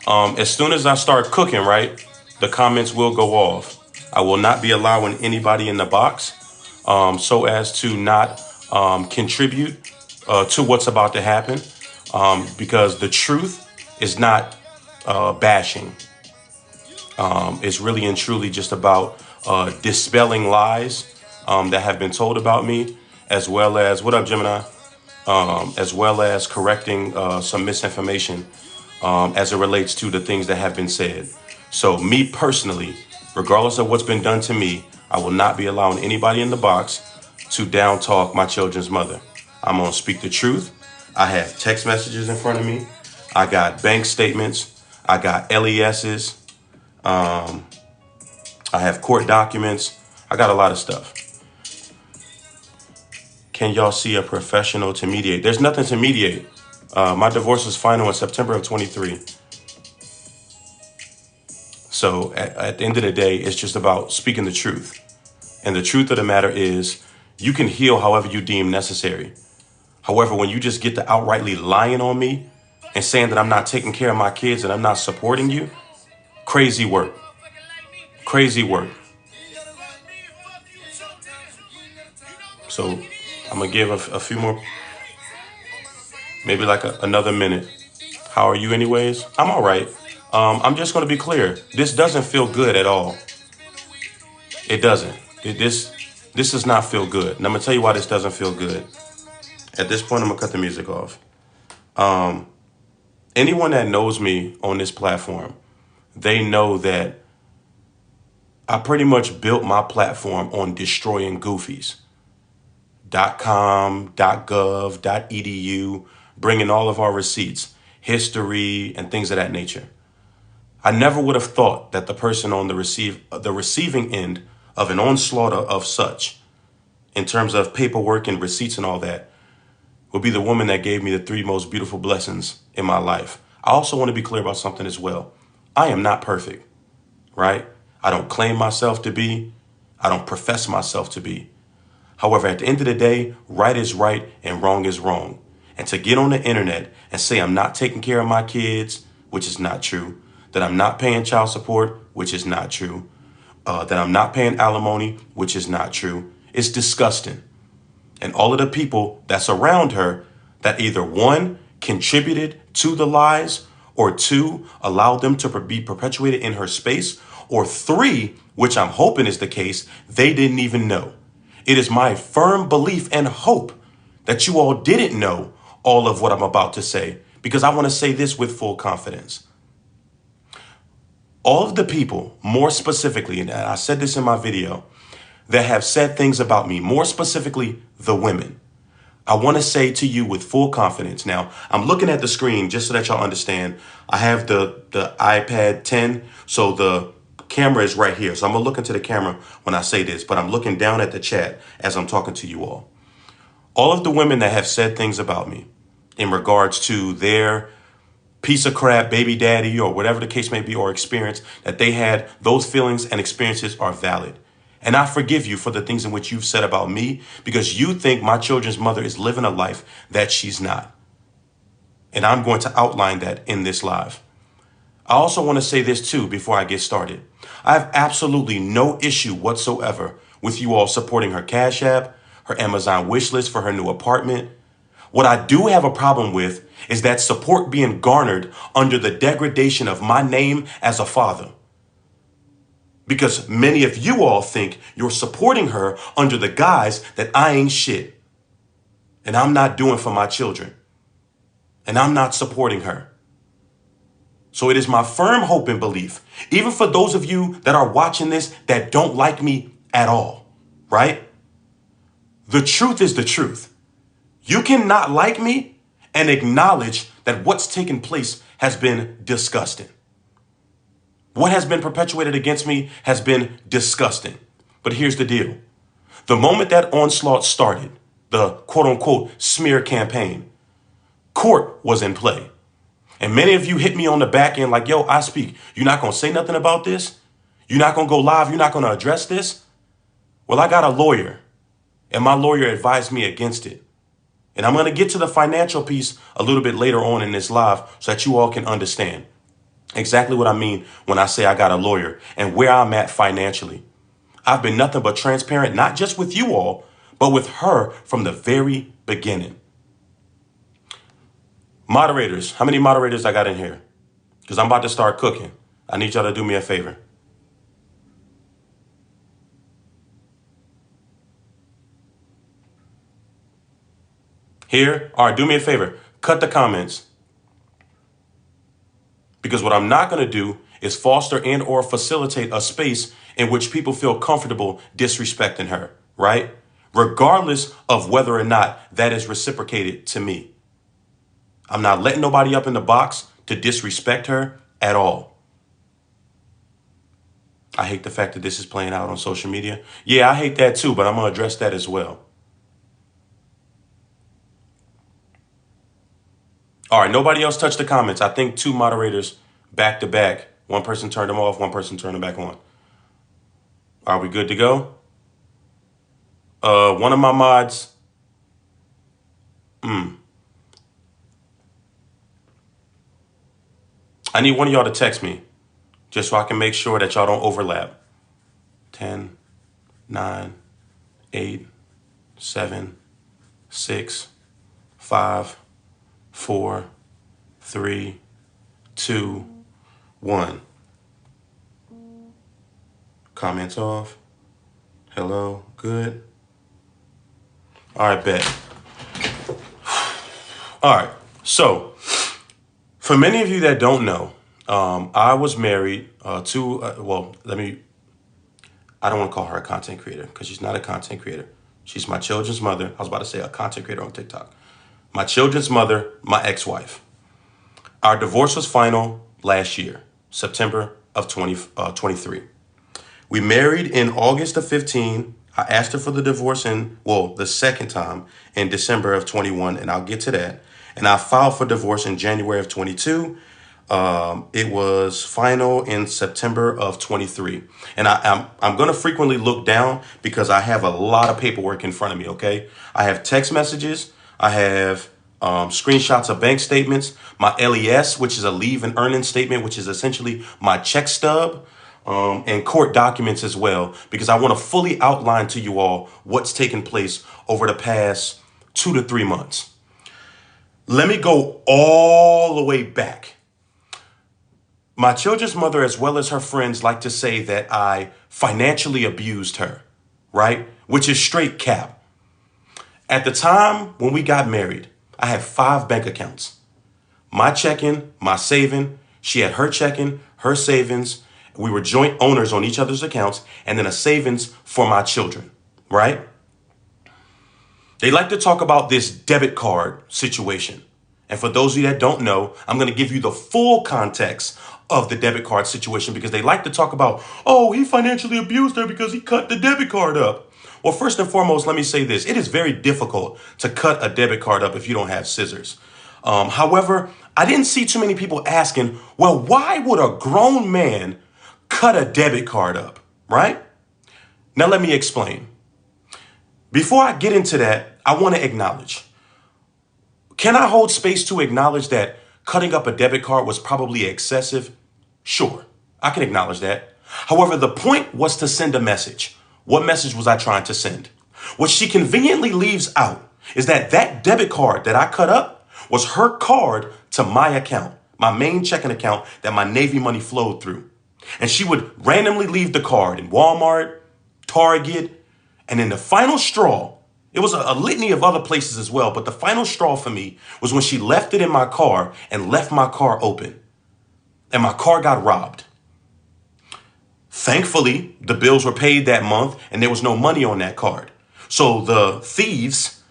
As soon as I start cooking, right, the comments will go off. I will not be allowing anybody in the box so as to not contribute to what's about to happen because the truth is not bashing. It's really and truly just about dispelling lies that have been told about me, as well as, what up, Gemini? As well as correcting some misinformation as it relates to the things that have been said. So me personally, regardless of what's been done to me, I will not be allowing anybody in the box to down talk my children's mother. I'm going to speak the truth. I have text messages in front of me. I got bank statements. I got LESs. I have court documents. I got a lot of stuff. Can y'all see a professional to mediate? There's nothing to mediate. My divorce was final in September of 23. So at the end of the day, it's just about speaking the truth. And the truth of the matter is you can heal however you deem necessary. However, when you just get to outrightly lying on me and saying that I'm not taking care of my kids and I'm not supporting you, crazy work. Crazy work. So I'm going to give a few more, maybe like another minute. How are you anyways? I'm all right. I'm just going to be clear. This doesn't feel good at all. It doesn't. This does not feel good. And I'm going to tell you why this doesn't feel good. At this point, I'm going to cut the music off. Anyone that knows me on this platform, they know that I pretty much built my platform on destroying goofies. .com, .gov, .edu, bringing all of our receipts, history, and things of that nature. I never would have thought that the person on the receiving end of an onslaught of such, in terms of paperwork and receipts and all that, would be the woman that gave me the 3 most beautiful blessings in my life. I also want to be clear about something as well. I am not perfect, right? I don't claim myself to be. I don't profess myself to be. However, at the end of the day, right is right and wrong is wrong. And to get on the internet and say I'm not taking care of my kids, which is not true, that I'm not paying child support, which is not true, that I'm not paying alimony, which is not true, it's disgusting. And all of the people that's around her that either 1, contributed to the lies, or 2, allowed them to be perpetuated in her space, or 3, which I'm hoping is the case, they didn't even know. It is my firm belief and hope that you all didn't know all of what I'm about to say, because I want to say this with full confidence. All of the people, more specifically, and I said this in my video, that have said things about me, more specifically, the women, I want to say to you with full confidence. Now, I'm looking at the screen just so that y'all understand. I have the iPad 10, so the camera is right here. So I'm going to look into the camera when I say this, but I'm looking down at the chat as I'm talking to you all. All of the women that have said things about me in regards to their piece of crap baby daddy or whatever the case may be, or experience that they had, those feelings and experiences are valid. And I forgive you for the things in which you've said about me, because you think my children's mother is living a life that she's not. And I'm going to outline that in this live. I also want to say this too before I get started. I have absolutely no issue whatsoever with you all supporting her Cash App, her Amazon wish list for her new apartment. What I do have a problem with is that support being garnered under the degradation of my name as a father. Because many of you all think you're supporting her under the guise that I ain't shit. And I'm not doing for my children. And I'm not supporting her. So it is my firm hope and belief, even for those of you that are watching this that don't like me at all, right? The truth is the truth. You cannot like me and acknowledge that what's taken place has been disgusting. What has been perpetuated against me has been disgusting. But here's the deal. The moment that onslaught started, the quote unquote smear campaign, court was in play. And many of you hit me on the back end like, yo, I speak. You're not going to say nothing about this? You're not going to go live? You're not going to address this? Well, I got a lawyer, and my lawyer advised me against it. And I'm going to get to the financial piece a little bit later on in this live so that you all can understand. Exactly what I mean when I say I got a lawyer and where I'm at financially. I've been nothing but transparent, not just with you all, but with her from the very beginning. Moderators, how many moderators I got in here? Because I'm about to start cooking. I need y'all to do me a favor. Here? All right, do me a favor. Cut the comments. Because what I'm not going to do is foster and or facilitate a space in which people feel comfortable disrespecting her, right? Regardless of whether or not that is reciprocated to me. I'm not letting nobody up in the box to disrespect her at all. I hate the fact that this is playing out on social media. Yeah, I hate that too, but I'm going to address that as well. All right, nobody else touched the comments. I think 2 moderators back to back. One person turned them off, one person turned them back on. Are we good to go? One of my mods. I need one of y'all to text me just so I can make sure that y'all don't overlap. 10, 9, 8, 7, 6, 5, 4, 3, 2, 1. Comments off. Hello. Good. All right, bet. All right. So, for many of you that don't know, I was married to, I don't want to call her a content creator because she's not a content creator. She's my children's mother. I was about to say a content creator on TikTok. My children's mother, my ex-wife. Our divorce was final last year, September of 2023. We married in August of 15. I asked her for the divorce the second time in December of 21, and I'll get to that. And I filed for divorce in January of 22. It was final in September of 23. And I'm going to frequently look down because I have a lot of paperwork in front of me, okay? I have text messages. I have screenshots of bank statements, my LES, which is a leave and earnings statement, which is essentially my check stub, and court documents as well, because I want to fully outline to you all what's taken place over the past 2 to 3 months. Let me go all the way back. My children's mother, as well as her friends, like to say that I financially abused her, right? Which is straight cap. At the time when we got married, I had 5 bank accounts. My checking, my saving. She had her checking, her savings. We were joint owners on each other's accounts, and then a savings for my children, right? They like to talk about this debit card situation. And for those of you that don't know, I'm going to give you the full context of the debit card situation because they like to talk about, oh, he financially abused her because he cut the debit card up. Well, first and foremost, let me say this. It is very difficult to cut a debit card up if you don't have scissors. However, I didn't see too many people asking, well, why would a grown man cut a debit card up, right? Now, let me explain. Before I get into that, I want to acknowledge. Can I hold space to acknowledge that cutting up a debit card was probably excessive? Sure, I can acknowledge that. However, the point was to send a message. What message was I trying to send? What she conveniently leaves out is that debit card that I cut up was her card to my account, my main checking account that my Navy money flowed through. And she would randomly leave the card in Walmart, Target, and in the final straw, it was a litany of other places as well, but the final straw for me was when she left it in my car and left my car open. And my car got robbed. Thankfully, the bills were paid that month and there was no money on that card. So the thieves,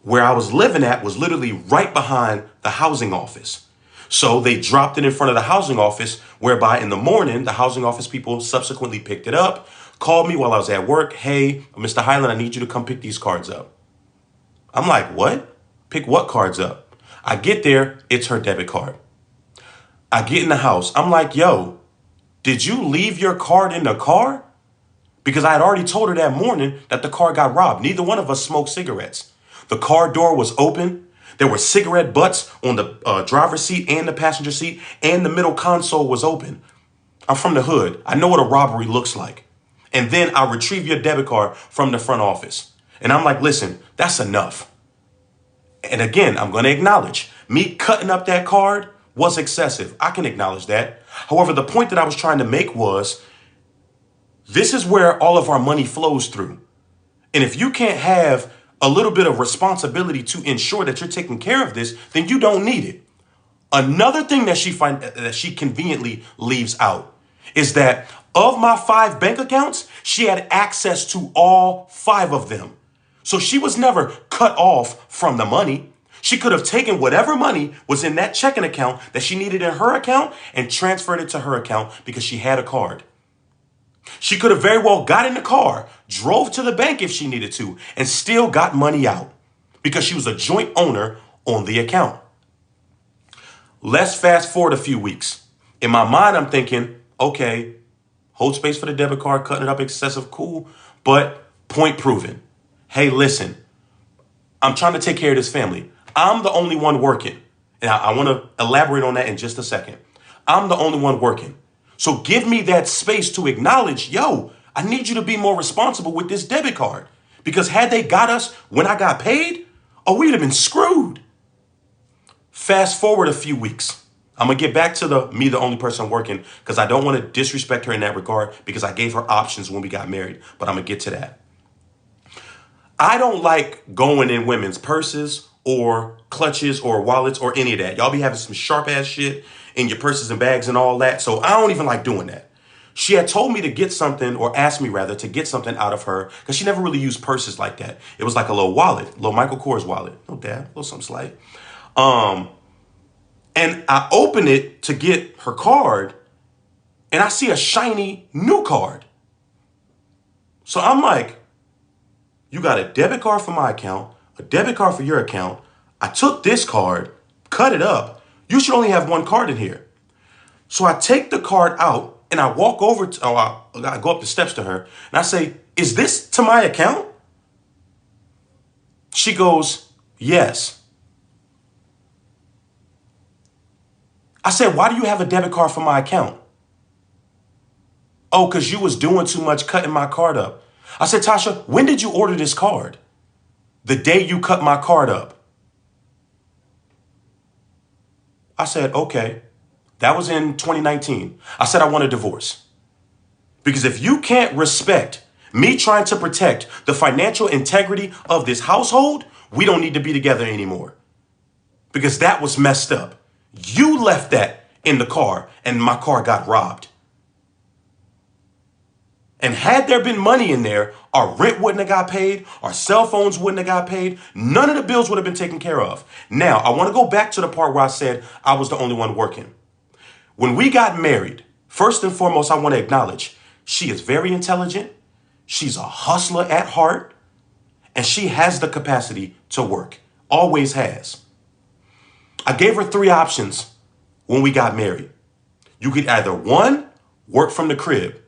where I was living at, was literally right behind the housing office. So they dropped it in front of the housing office, whereby in the morning, the housing office people subsequently picked it up, called me while I was at work. Hey, Mr. Highland, I need you to come pick these cards up. I'm like, what? Pick what cards up? I get there, it's her debit card. I get in the house. I'm like, yo, did you leave your card in the car? Because I had already told her that morning that the car got robbed. Neither one of us smoked cigarettes. The car door was open. There were cigarette butts on the driver's seat and the passenger seat, and the middle console was open. I'm from the hood. I know what a robbery looks like. And then I retrieve your debit card from the front office. And I'm like, listen, that's enough. And again, I'm going to acknowledge me cutting up that card was excessive. I can acknowledge that. However, the point that I was trying to make was this is where all of our money flows through. And if you can't have a little bit of responsibility to ensure that you're taking care of this, then you don't need it. Another thing that she conveniently leaves out is that of my 5 bank accounts, she had access to all 5 of them. So she was never cut off from the money. She could have taken whatever money was in that checking account that she needed in her account and transferred it to her account because she had a card. She could have very well got in the car, drove to the bank if she needed to, and still got money out because she was a joint owner on the account. Let's fast forward a few weeks. In my mind, I'm thinking, okay, hold space for the debit card, cutting it up excessive, cool, but point proven. Hey, listen, I'm trying to take care of this family. I'm the only one working. And I want to elaborate on that in just a second. I'm the only one working. So give me that space to acknowledge, yo, I need you to be more responsible with this debit card. Because had they got us when I got paid, we'd have been screwed. Fast forward a few weeks. I'm going to get back to the only person working because I don't want to disrespect her in that regard because I gave her options when we got married. But I'm going to get to that. I don't like going in women's purses or clutches or wallets or any of that. Y'all be having some sharp ass shit in your purses and bags and all that. So I don't even like doing that. She had told me to get something, or asked me rather, to get something out of her because she never really used purses like that. It was like a little wallet, a little Michael Kors wallet. No dab, a little something slight. And I open it to get her card and I see a shiny new card. So I'm like, you got a debit card for my account, a debit card for your account. I took this card, cut it up. You should only have one card in here. So I take the card out and I walk over to, I go up the steps to her and I say, is this to my account? She goes, yes. I said, why do you have a debit card for my account? Oh, because you was doing too much cutting my card up. I said, Tasha, when did you order this card? The day you cut my card up. I said, okay. That was in 2019. I said, I want a divorce. Because if you can't respect me trying to protect the financial integrity of this household, we don't need to be together anymore. Because that was messed up. You left that in the car and my car got robbed. And had there been money in there, our rent wouldn't have got paid, our cell phones wouldn't have got paid, none of the bills would have been taken care of. Now, I want to go back to the part where I said I was the only one working. When we got married, first and foremost, I want to acknowledge she is very intelligent, she's a hustler at heart, and she has the capacity to work, always has. I gave her 3 options when we got married. You could either, 1, work from the crib.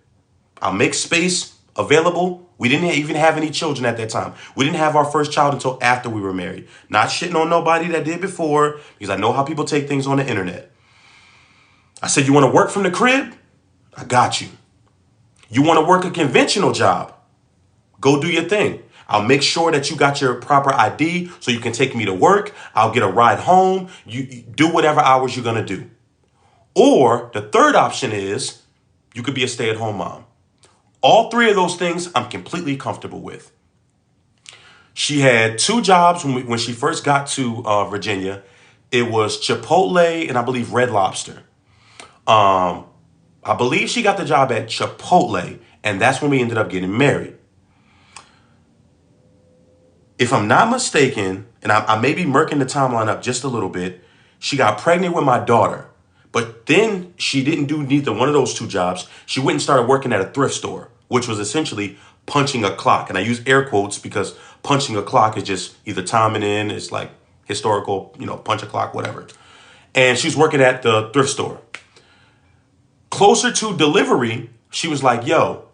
I'll make space available. We didn't even have any children at that time. We didn't have our first child until after we were married. Not shitting on nobody that did before, because I know how people take things on the internet. I said, you want to work from the crib? I got you. You want to work a conventional job? Go do your thing. I'll make sure that you got your proper ID so you can take me to work. I'll get a ride home. You do whatever hours you're going to do. Or the third option is you could be a stay-at-home mom. All 3 of those things I'm completely comfortable with. She had 2 jobs when she first got to Virginia. It was Chipotle and I believe Red Lobster. I believe she got the job at Chipotle, and that's when we ended up getting married. If I'm not mistaken, and I may be murking the timeline up just a little bit, she got pregnant with my daughter. But then she didn't do neither one of those 2 jobs. She went and started working at a thrift store, which was essentially punching a clock. And I use air quotes because punching a clock is just either timing in, it's like historical, punch a clock, whatever. And she was working at the thrift store. Closer to delivery, she was like, yo,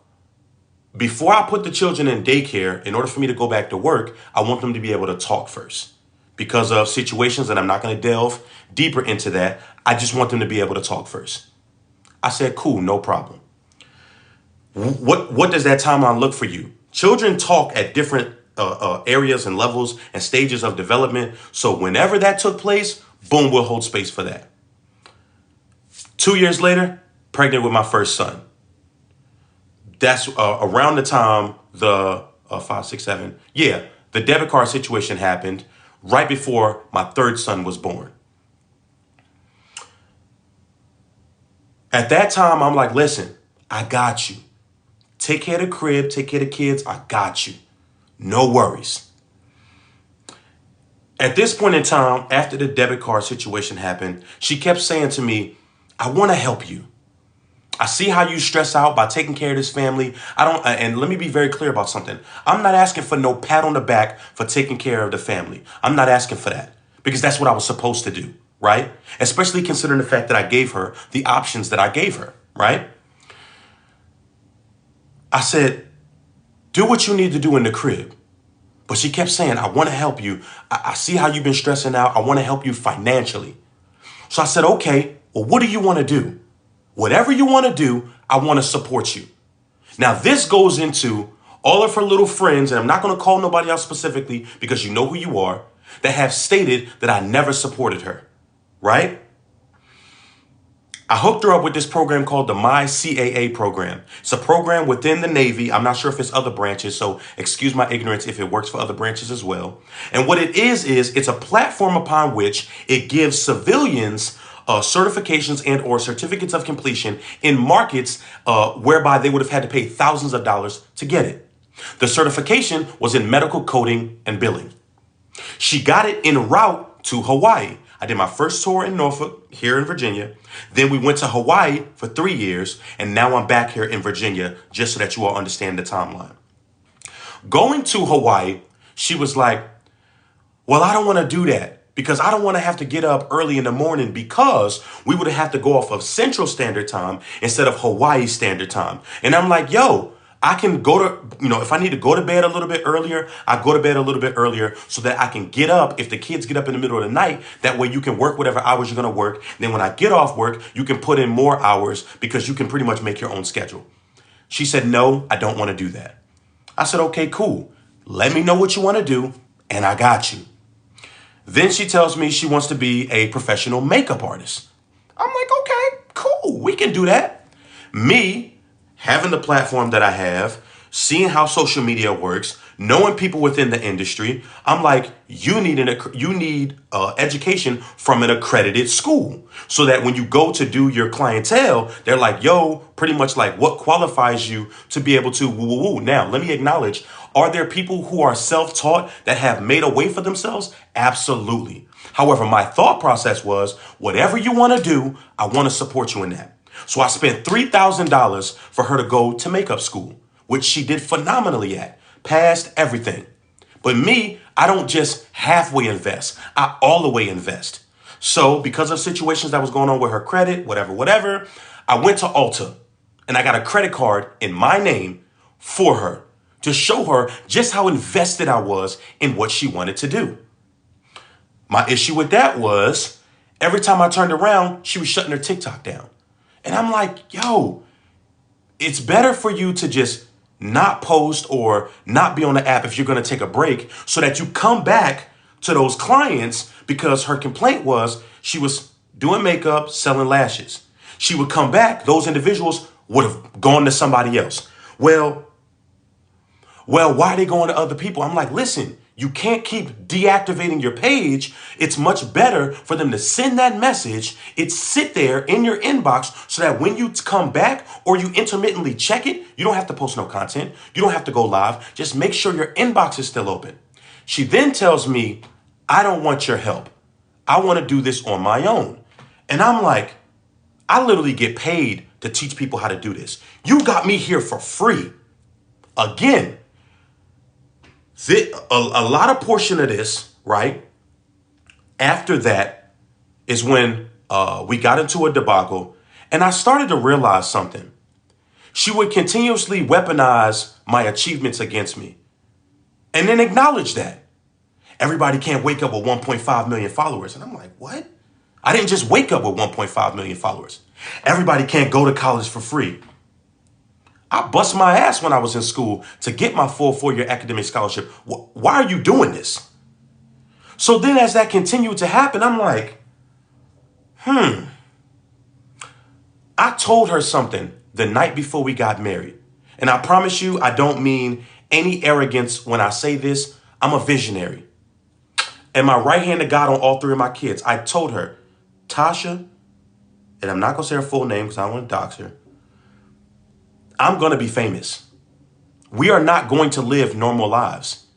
before I put the children in daycare, in order for me to go back to work, I want them to be able to talk first. because of situations, and I'm not going to delve deeper into that. I just want them to be able to talk first. I said, cool, no problem. What does that timeline look for you? Children talk at different areas and levels and stages of development. So whenever that took place, boom, we'll hold space for that. 2 years later, pregnant with my first son. That's around the time the 5, 6, 7. Yeah, the debit card situation happened right before my third son was born. At that time, I'm like, listen, I got you. Take care of the crib, take care of the kids. I got you. No worries. At this point in time, after the debit card situation happened, she kept saying to me, I want to help you. I see how you stress out by taking care of this family. And let me be very clear about something. I'm not asking for no pat on the back for taking care of the family. I'm not asking for that because that's what I was supposed to do, right? Especially considering the fact that I gave her the options that I gave her, right? I said, do what you need to do in the crib. But she kept saying, I want to help you. I see how you've been stressing out. I want to help you financially. So I said, okay, well, what do you want to do? Whatever you want to do, I want to support you. Now, this goes into all of her little friends, and I'm not going to call nobody out specifically because you know who you are, that have stated that I never supported her, right? I hooked her up with this program called the My CAA program. It's a program within the Navy. I'm not sure if it's other branches, so excuse my ignorance if it works for other branches as well. And what it is it's a platform upon which it gives civilians certifications and or certificates of completion in markets whereby they would have had to pay thousands of dollars to get it. The certification was in medical coding and billing. She got it en route to Hawaii. I did my first tour in Norfolk, here in Virginia. Then we went to Hawaii for 3 years, and now I'm back here in Virginia, just so that you all understand the timeline. Going to Hawaii, she was like, well, I don't want to do that because I don't want to have to get up early in the morning because we would have to go off of Central Standard Time instead of Hawaii Standard Time. And I'm like, yo, I can go to, if I need to go to bed a little bit earlier, I go to bed a little bit earlier so that I can get up. If the kids get up in the middle of the night, that way you can work whatever hours you're going to work. Then when I get off work, you can put in more hours because you can pretty much make your own schedule. She said, no, I don't want to do that. I said, okay, cool. Let me know what you want to do, and I got you. Then she tells me she wants to be a professional makeup artist. I'm like, okay, cool. We can do that. Me, having the platform that I have, seeing how social media works, knowing people within the industry, I'm like, you need education from an accredited school so that when you go to do your clientele, they're like, yo, pretty much like what qualifies you to be able to woo, woo, woo. Now, let me acknowledge, are there people who are self-taught that have made a way for themselves? Absolutely. However, my thought process was, whatever you want to do, I want to support you in that. So I spent $3,000 for her to go to makeup school, which she did phenomenally at, passed everything. But me, I don't just halfway invest, I all the way invest. So because of situations that was going on with her credit, whatever, I went to Ulta and I got a credit card in my name for her to show her just how invested I was in what she wanted to do. My issue with that was every time I turned around, she was shutting her TikTok down. And I'm like, yo, it's better for you to just not post or not be on the app if you're going to take a break so that you come back to those clients, because her complaint was she was doing makeup, selling lashes. She would come back. Those individuals would have gone to somebody else. Well, why are they going to other people? I'm like, listen, you can't keep deactivating your page. It's much better for them to send that message. It sit there in your inbox so that when you come back or you intermittently check it, you don't have to post no content. You don't have to go live. Just make sure your inbox is still open. She then tells me, I don't want your help. I want to do this on my own. And I'm like, I literally get paid to teach people how to do this. You got me here for free. Again, a lot of portion of this, right, after that is when we got into a debacle, and I started to realize something. She would continuously weaponize my achievements against me and then acknowledge that. Everybody can't wake up with 1.5 million followers. And I'm like, what? I didn't just wake up with 1.5 million followers. Everybody can't go to college for free. I bust my ass when I was in school to get my full 4-year academic scholarship. Why are you doing this? So then as that continued to happen, I'm like, I told her something the night before we got married. And I promise you, I don't mean any arrogance when I say this. I'm a visionary. And my right hand to God on all 3 of my kids. I told her, Tasha, and I'm not going to say her full name because I don't want to dox her. I'm going to be famous. We are not going to live normal lives.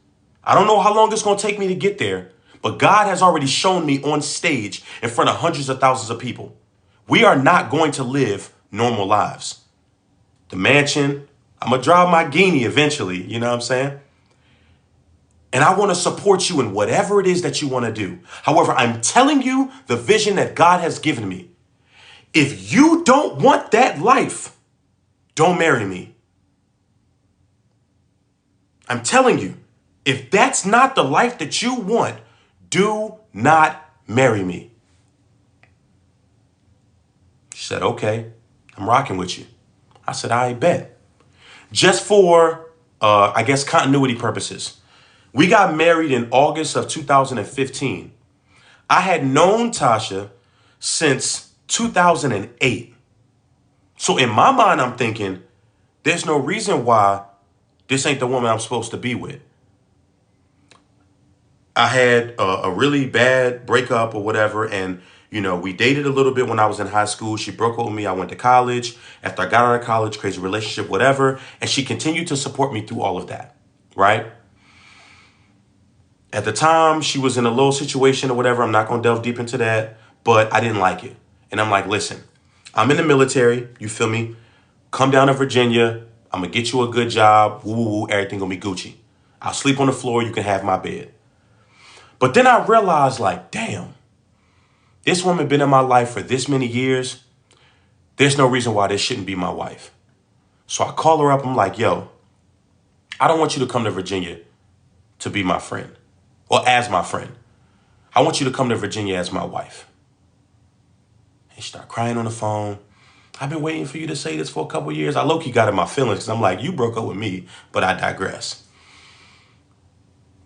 I don't know how long it's going to take me to get there, but God has already shown me on stage in front of hundreds of thousands of people. We are not going to live normal lives. The mansion, I'm going to drive my Guinea eventually, you know what I'm saying? And I want to support you in whatever it is that you want to do. However, I'm telling you the vision that God has given me. If you don't want that life, don't marry me. I'm telling you, if that's not the life that you want, do not marry me. She said, okay, I'm rocking with you. I said, I bet. Just for, I guess, continuity purposes. We got married in August of 2015. I had known Tasha since 2008. So in my mind, I'm thinking, there's no reason why this ain't the woman I'm supposed to be with. I had a really bad breakup or whatever. And, you know, we dated a little bit when I was in high school. She broke up with me. I went to college. After I got out of college, crazy relationship, whatever. And she continued to support me through all of that. Right? At the time, she was in a little situation or whatever. I'm not going to delve deep into that. But I didn't like it. And I'm like, listen, I'm in the military. You feel me? Come down to Virginia. I'm going to get you a good job. Woo, woo, woo. Everything going to be Gucci. I'll sleep on the floor. You can have my bed. But then I realized, like, damn, this woman been in my life for this many years. There's no reason why this shouldn't be my wife. So I call her up. I'm like, yo, I don't want you to come to Virginia to be my friend or as my friend. I want you to come to Virginia as my wife. And she started crying on the phone. I've been waiting for you to say this for a couple years. I low-key got in my feelings because I'm like, you broke up with me, but I digress.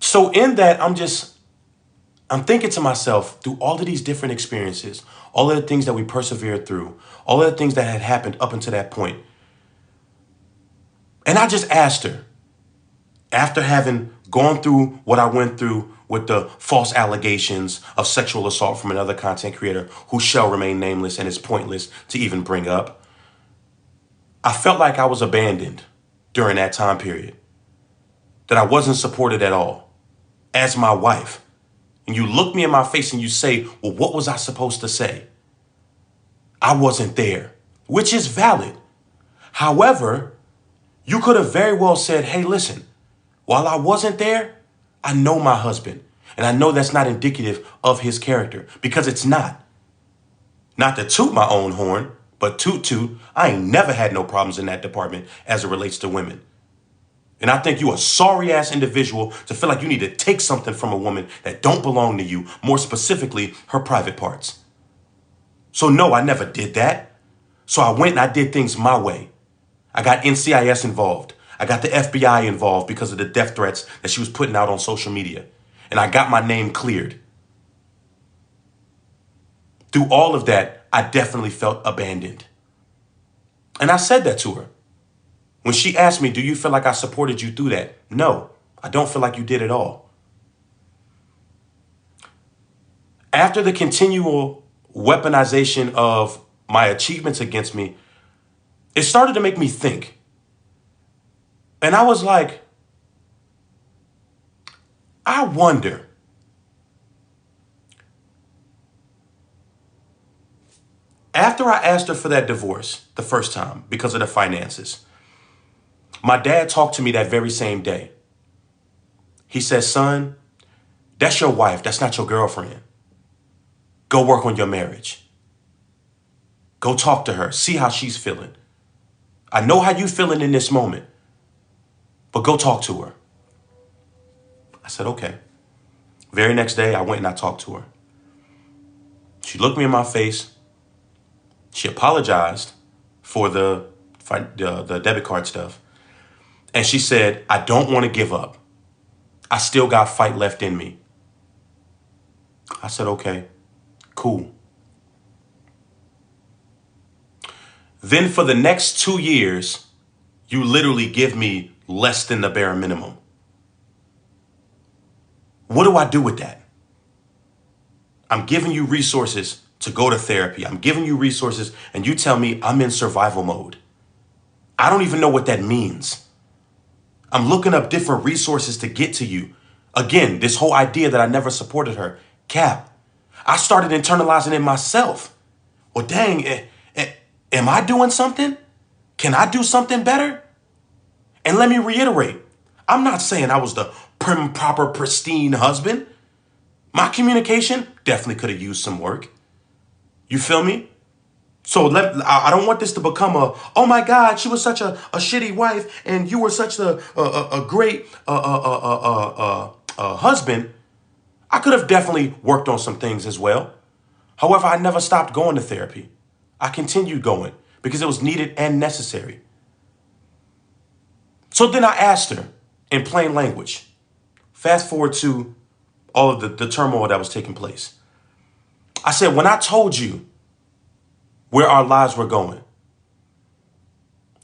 So in that, I'm thinking to myself, through all of these different experiences, all of the things that we persevered through, all of the things that had happened up until that point. And I just asked her, after having gone through what I went through with the false allegations of sexual assault from another content creator who shall remain nameless and is pointless to even bring up, I felt like I was abandoned during that time period, that I wasn't supported at all as my wife. And you look me in my face and you say, well, what was I supposed to say? I wasn't there, which is valid. However, you could have very well said, hey, listen, while I wasn't there, I know my husband. And I know that's not indicative of his character because it's not. Not to toot my own horn, but toot, I ain't never had no problems in that department as it relates to women. And I think you're a sorry ass individual to feel like you need to take something from a woman that don't belong to you, more specifically her private parts. So no, I never did that. So I went and I did things my way. I got NCIS involved. I got the FBI involved because of the death threats that she was putting out on social media. And I got my name cleared. Through all of that, I definitely felt abandoned. And I said that to her. When she asked me, do you feel like I supported you through that? No, I don't feel like you did at all. After the continual weaponization of my achievements against me, it started to make me think. And I was like, I wonder, after I asked her for that divorce the first time because of the finances, my dad talked to me that very same day. He said, son, that's your wife. That's not your girlfriend. Go work on your marriage. Go talk to her. See how she's feeling. I know how you feeling in this moment, but go talk to her. I said, okay. Very next day, I went and I talked to her. She looked me in my face. She apologized for the debit card stuff. And she said, I don't want to give up. I still got fight left in me. I said, okay, cool. Then for the next 2 years, you literally give me less than the bare minimum. What do I do with that? I'm giving you resources to go to therapy. I'm giving you resources and you tell me I'm in survival mode. I don't even know what that means. I'm looking up different resources to get to you. Again, this whole idea that I never supported her. Cap, I started internalizing it myself. Well, dang, am I doing something? Can I do something better? And let me reiterate, I'm not saying I was the prim, proper, pristine husband. My communication definitely could have used some work. You feel me? So I don't want this to become oh my God, she was such a shitty wife and you were such a great husband. I could have definitely worked on some things as well. However, I never stopped going to therapy. I continued going because it was needed and necessary. So then I asked her in plain language, fast forward to all of the turmoil that was taking place. I said, when I told you where our lives were going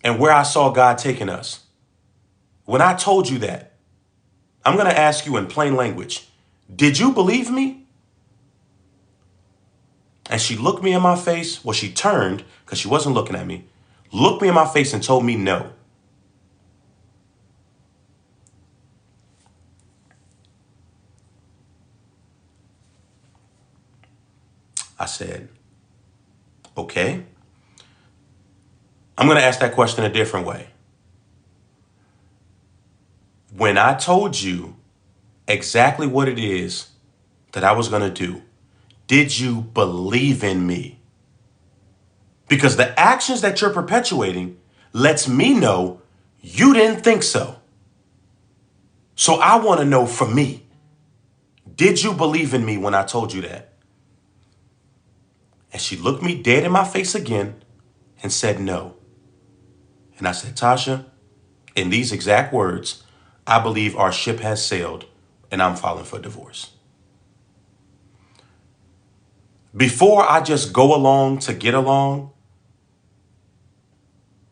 and where I saw God taking us, when I told you that, I'm going to ask you in plain language, did you believe me? And she looked me in my face. Well, she turned because she wasn't looking at me, looked me in my face and told me no. I said, okay. I'm going to ask that question a different way. When I told you exactly what it is that I was going to do, did you believe in me? Because the actions that you're perpetuating lets me know you didn't think so. So I want to know from me, did you believe in me when I told you that? And she looked me dead in my face again and said no. And I said, Tasha, in these exact words, I believe our ship has sailed and I'm filing for divorce. Before I just go along to get along,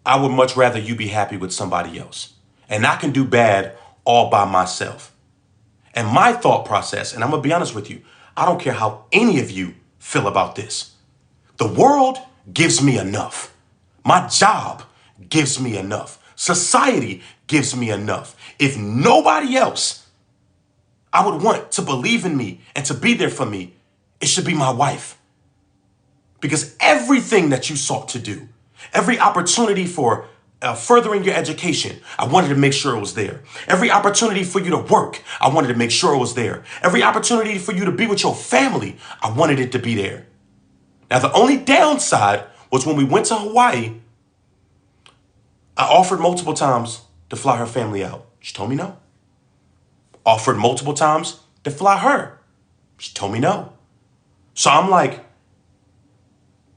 I would much rather you be happy with somebody else. And I can do bad all by myself. And my thought process, and I'm going to be honest with you, I don't care how any of you feel about this. The world gives me enough. My job gives me enough. Society gives me enough. If nobody else I would want to believe in me and to be there for me, it should be my wife. Because everything that you sought to do, every opportunity for furthering your education, I wanted to make sure it was there. Every opportunity for you to work, I wanted to make sure it was there. Every opportunity for you to be with your family, I wanted it to be there. Now, the only downside was when we went to Hawaii, I offered multiple times to fly her family out. She told me no. Offered multiple times to fly her. She told me no. So I'm like,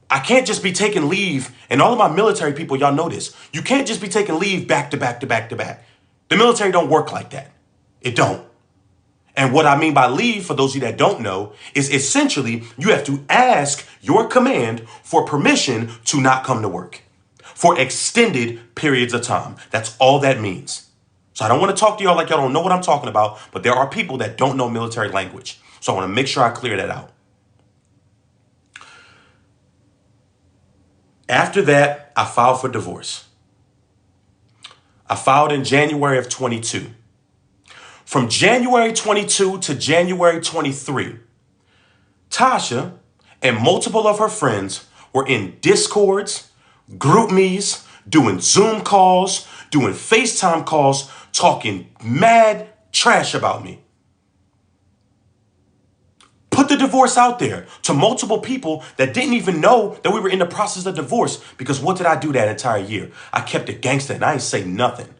I can't just be taking leave. And all of my military people, y'all know this. You can't just be taking leave back to back to back to back. The military don't work like that. It don't. And what I mean by leave, for those of you that don't know, is essentially you have to ask your command for permission to not come to work for extended periods of time. That's all that means. So I don't want to talk to y'all like y'all don't know what I'm talking about, but there are people that don't know military language. So I want to make sure I clear that out. After that, I filed for divorce. I filed in January of 22. From January 22 to January 23, Tasha and multiple of her friends were in Discords, GroupMes, doing Zoom calls, doing FaceTime calls, talking mad trash about me. Put the divorce out there to multiple people that didn't even know that we were in the process of divorce. Because what did I do that entire year? I kept it gangster and I ain't say nothing.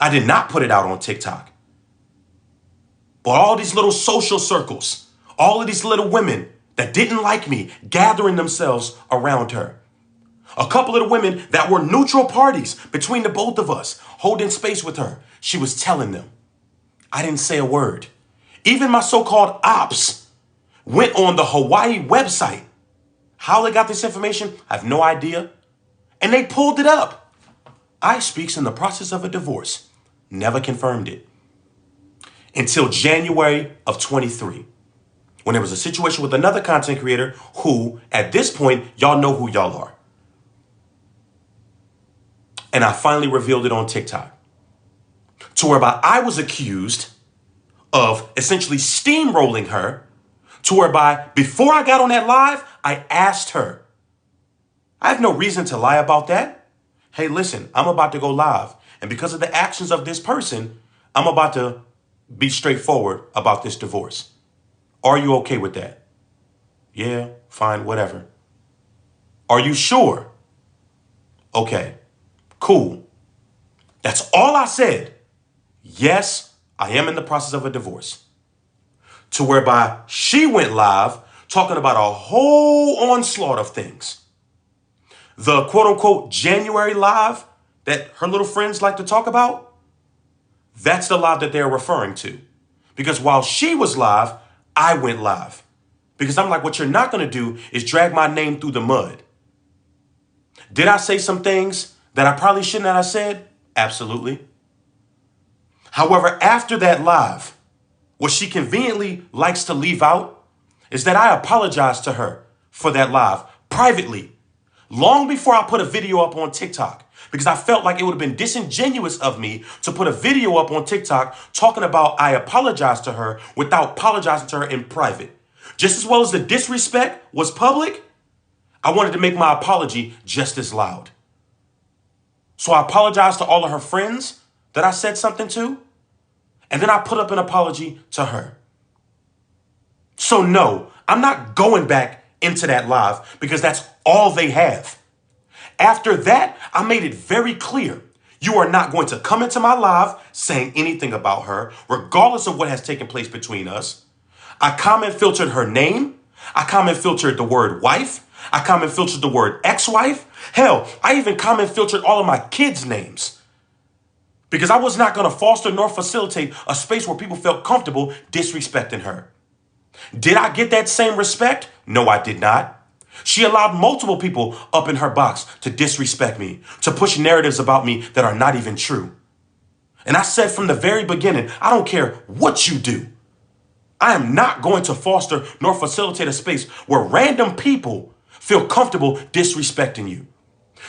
I did not put it out on TikTok. for all these little social circles, all of these little women that didn't like me gathering themselves around her. A couple of the women that were neutral parties between the both of us, holding space with her. She was telling them. I didn't say a word. Even my so-called ops went on the Hawaii website. How they got this information, I have no idea. And they pulled it up. I speaks in the process of a divorce. Never confirmed it. Until January of 23. When there was a situation with another content creator who, at this point, y'all know who y'all are. And I finally revealed it on TikTok. To whereby I was accused of essentially steamrolling her. To whereby before I got on that live, I asked her. I have no reason to lie about that. Hey, listen, I'm about to go live. And because of the actions of this person, I'm about to be straightforward about this divorce. Are you okay with that? Yeah, fine, whatever. Are you sure? Okay, cool. That's all I said. Yes, I am in the process of a divorce. To whereby she went live talking about a whole onslaught of things. The quote unquote January live that her little friends like to talk about, that's the live that they're referring to. Because while she was live, I went live. Because I'm like, what you're not going to do is drag my name through the mud. Did I say some things that I probably shouldn't have said? Absolutely. However, after that live, what she conveniently likes to leave out is that I apologized to her for that live privately, long before I put a video up on TikTok, because I felt like it would have been disingenuous of me to put a video up on TikTok talking about I apologized to her without apologizing to her in private. Just as well as the disrespect was public, I wanted to make my apology just as loud. So I apologized to all of her friends that I said something to, and then I put up an apology to her. So no, I'm not going back into that live because that's all they have. After that, I made it very clear. You are not going to come into my live saying anything about her, regardless of what has taken place between us. I comment filtered her name. I comment filtered the word wife. I comment filtered the word ex-wife. Hell, I even comment filtered all of my kids' names. Because I was not going to foster nor facilitate a space where people felt comfortable disrespecting her. Did I get that same respect? No, I did not. She allowed multiple people up in her box to disrespect me, to push narratives about me that are not even true. And I said from the very beginning, I don't care what you do. I am not going to foster nor facilitate a space where random people feel comfortable disrespecting you.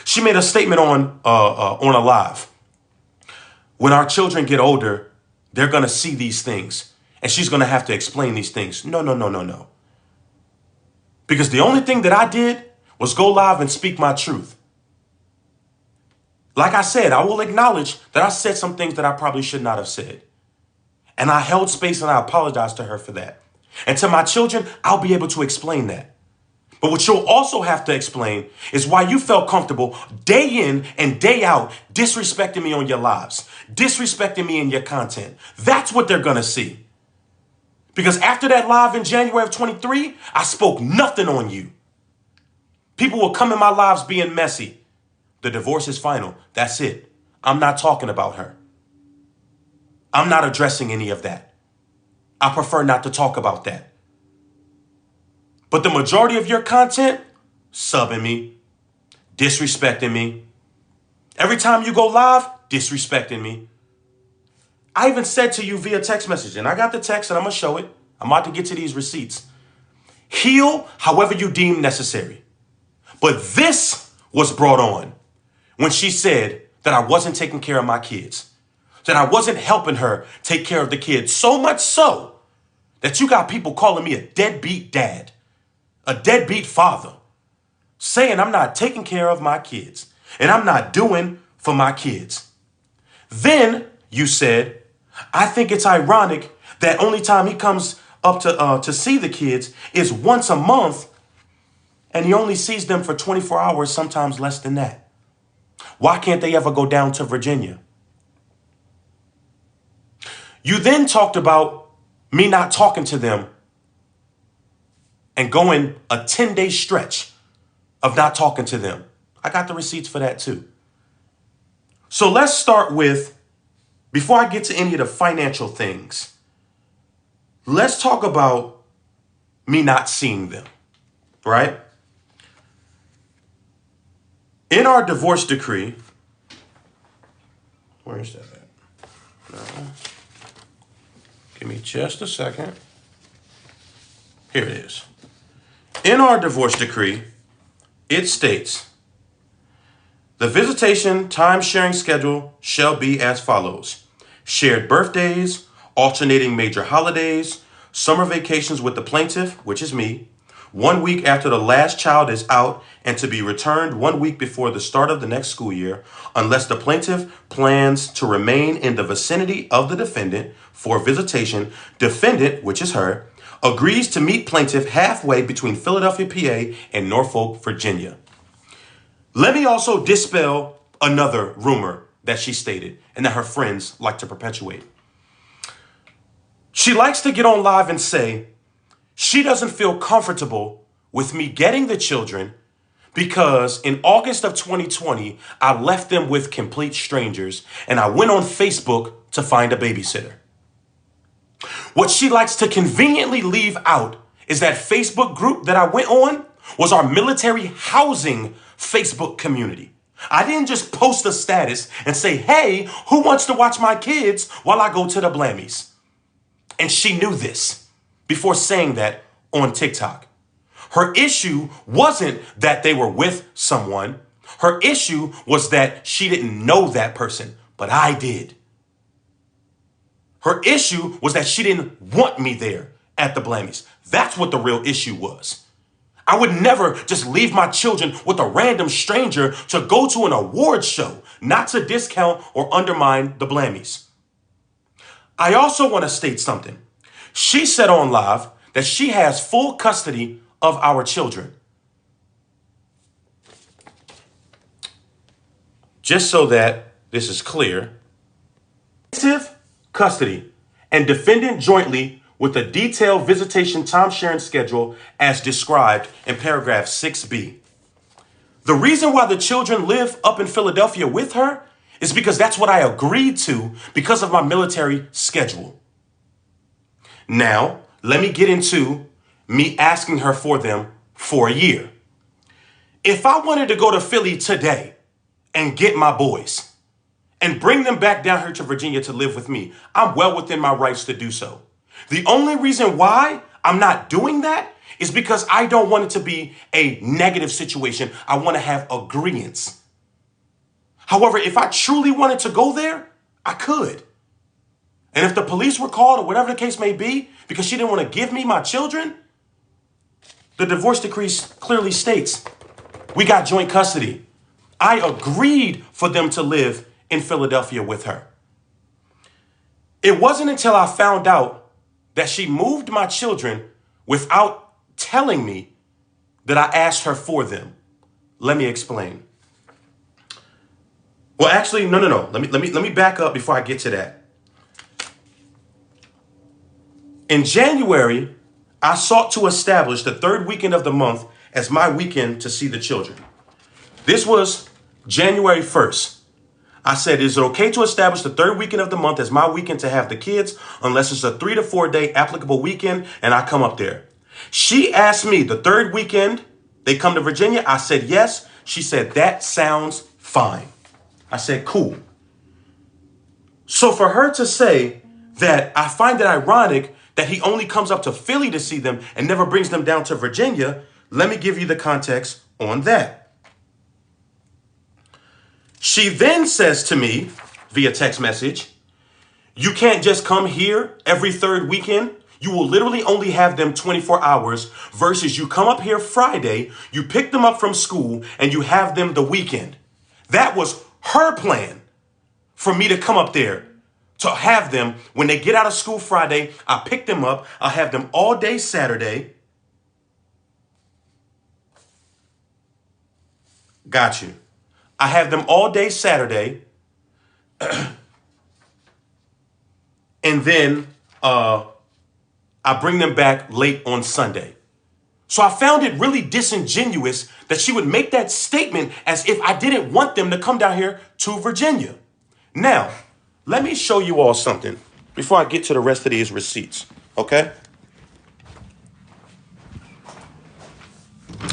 She made a statement on a live. When our children get older, they're going to see these things. And she's going to have to explain these things. No. Because the only thing that I did was go live and speak my truth. Like I said, I will acknowledge that I said some things that I probably should not have said. And I held space and I apologized to her for that. And to my children, I'll be able to explain that. But what you'll also have to explain is why you felt comfortable day in and day out disrespecting me on your lives, disrespecting me in your content. That's what they're going to see. Because after that live in January of 23, I spoke nothing on you. People will come in my lives being messy. The divorce is final. That's it. I'm not talking about her. I'm not addressing any of that. I prefer not to talk about that. But the majority of your content, subbing me, disrespecting me. Every time you go live, disrespecting me. I even said to you via text message, and I got the text and I'm going to show it. I'm about to get to these receipts. Heal however you deem necessary. But this was brought on when she said that I wasn't taking care of my kids, that I wasn't helping her take care of the kids, so much so that you got people calling me a deadbeat dad, a deadbeat father, saying I'm not taking care of my kids and I'm not doing for my kids. Then you said, I think it's ironic that only time he comes up to see the kids is once a month, and he only sees them for 24 hours, sometimes less than that. Why can't they ever go down to Virginia? You then talked about me not talking to them and going a 10-day stretch of not talking to them. I got the receipts for that too. So let's start with, before I get to any of the financial things, let's talk about me not seeing them, right? In our divorce decree, where is that at? No. Give me just a second. Here it is. In our divorce decree, it states, the visitation time sharing schedule shall be as follows. Shared birthdays, alternating major holidays, summer vacations with the plaintiff, which is me, 1 week after the last child is out and to be returned 1 week before the start of the next school year, unless the plaintiff plans to remain in the vicinity of the defendant for visitation. Defendant, which is her, agrees to meet plaintiff halfway between Philadelphia, PA and Norfolk, Virginia. Let me also dispel another rumor that she stated and that her friends like to perpetuate. She likes to get on live and say she doesn't feel comfortable with me getting the children because in August of 2020, I left them with complete strangers and I went on Facebook to find a babysitter. What she likes to conveniently leave out is that Facebook group that I went on was our military housing Facebook community. I didn't just post a status and say, hey, who wants to watch my kids while I go to the Blammies? And she knew this before saying that on TikTok. Her issue wasn't that they were with someone. Her issue was that she didn't know that person, but I did. Her issue was that she didn't want me there at the Blammies. That's what the real issue was. I would never just leave my children with a random stranger to go to an award show, not to discount or undermine the Blammies. I also want to state something. She said on live that she has full custody of our children. Just so that this is clear, custody and defendant jointly with a detailed visitation time sharing schedule as described in paragraph 6B. The reason why the children live up in Philadelphia with her is because that's what I agreed to because of my military schedule. Now, let me get into me asking her for them for a year. If I wanted to go to Philly today and get my boys and bring them back down here to Virginia to live with me, I'm well within my rights to do so. The only reason why I'm not doing that is because I don't want it to be a negative situation. I want to have agreeance. However, if I truly wanted to go there, I could. And if the police were called or whatever the case may be, because she didn't want to give me my children, the divorce decree clearly states we got joint custody. I agreed for them to live in Philadelphia with her. It wasn't until I found out that she moved my children without telling me that I asked her for them. Let me explain. Well, actually, no. Let me back up before I get to that. In January, I sought to establish the third weekend of the month as my weekend to see the children. This was January 1st. I said, is it okay to establish the third weekend of the month as my weekend to have the kids, unless it's a 3 to 4 day applicable weekend and I come up there? She asked me the third weekend, they come to Virginia. I said, yes. She said, that sounds fine. I said, cool. So for her to say that I find it ironic that he only comes up to Philly to see them and never brings them down to Virginia, let me give you the context on that. She then says to me via text message, you can't just come here every third weekend. You will literally only have them 24 hours versus you come up here Friday, you pick them up from school and you have them the weekend. That was her plan for me to come up there to have them when they get out of school Friday. I pick them up. I'll have them all day Saturday. Got you. I have them all day Saturday. And then I bring them back late on Sunday. So I found it really disingenuous that she would make that statement as if I didn't want them to come down here to Virginia. Now, let me show you all something before I get to the rest of these receipts, okay?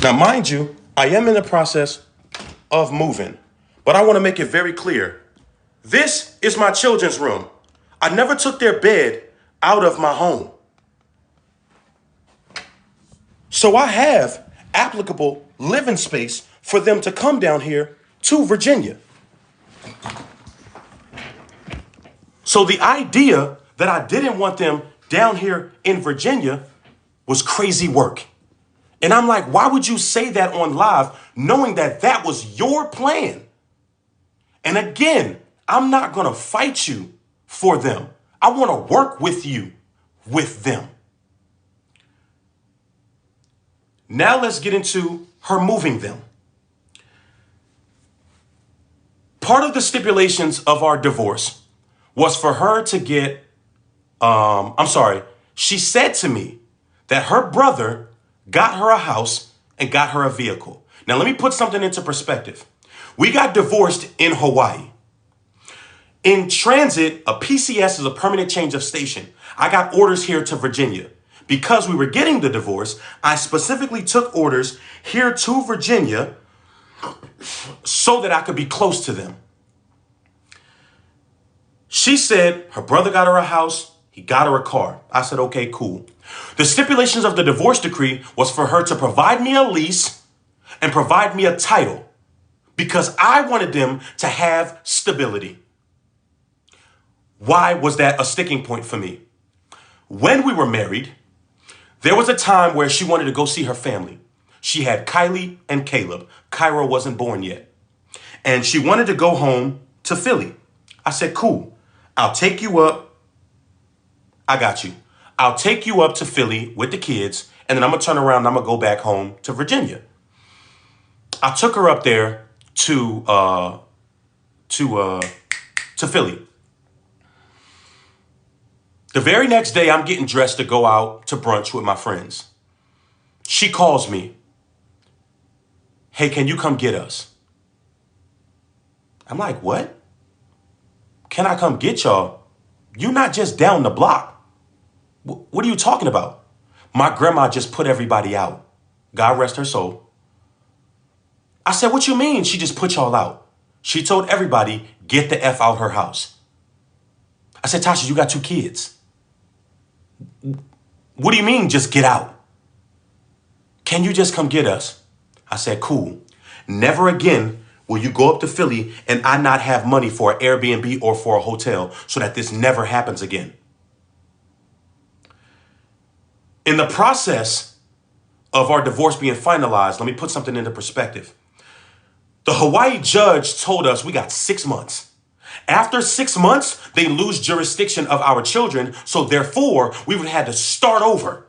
Now, mind you, I am in the process of moving, but I want to make it very clear. This is my children's room. I never took their bed out of my home. So I have applicable living space for them to come down here to Virginia. So the idea that I didn't want them down here in Virginia was crazy work. And I'm like, why would you say that on live knowing that that was your plan? And again, I'm not going to fight you for them. I want to work with you with them. Now let's get into her moving them. Part of the stipulations of our divorce was for her to get, she said to me that her brother got her a house and got her a vehicle. Now let me put something into perspective. We got divorced in Hawaii. In transit, a PCS is a permanent change of station. I got orders here to Virginia. Because we were getting the divorce, I specifically took orders here to Virginia so that I could be close to them. She said her brother got her a house, he got her a car. I said, okay, cool. The stipulations of the divorce decree was for her to provide me a lease and provide me a title because I wanted them to have stability. Why was that a sticking point for me? When we were married, there was a time where she wanted to go see her family. She had Kylie and Caleb. Kyra wasn't born yet. And she wanted to go home to Philly. I said, cool. I'll take you up. I got you. I'll take you up to Philly with the kids, and then I'm going to turn around and I'm going to go back home to Virginia. I took her up there to Philly. The very next day, I'm getting dressed to go out to brunch with my friends. She calls me. Hey, can you come get us? I'm like, what? Can I come get y'all? You're not just down the block. What are you talking about? My grandma just put everybody out. God rest her soul. I said, what you mean she just put y'all out? She told everybody, get the F out her house. I said, Tasha, you got 2 kids. What do you mean just get out? Can you just come get us? I said, cool. Never again will you go up to Philly and I not have money for an Airbnb or for a hotel so that this never happens again. In the process of our divorce being finalized, let me put something into perspective. The Hawaii judge told us we got 6 months. After 6 months, they lose jurisdiction of our children. So therefore, we would have had to start over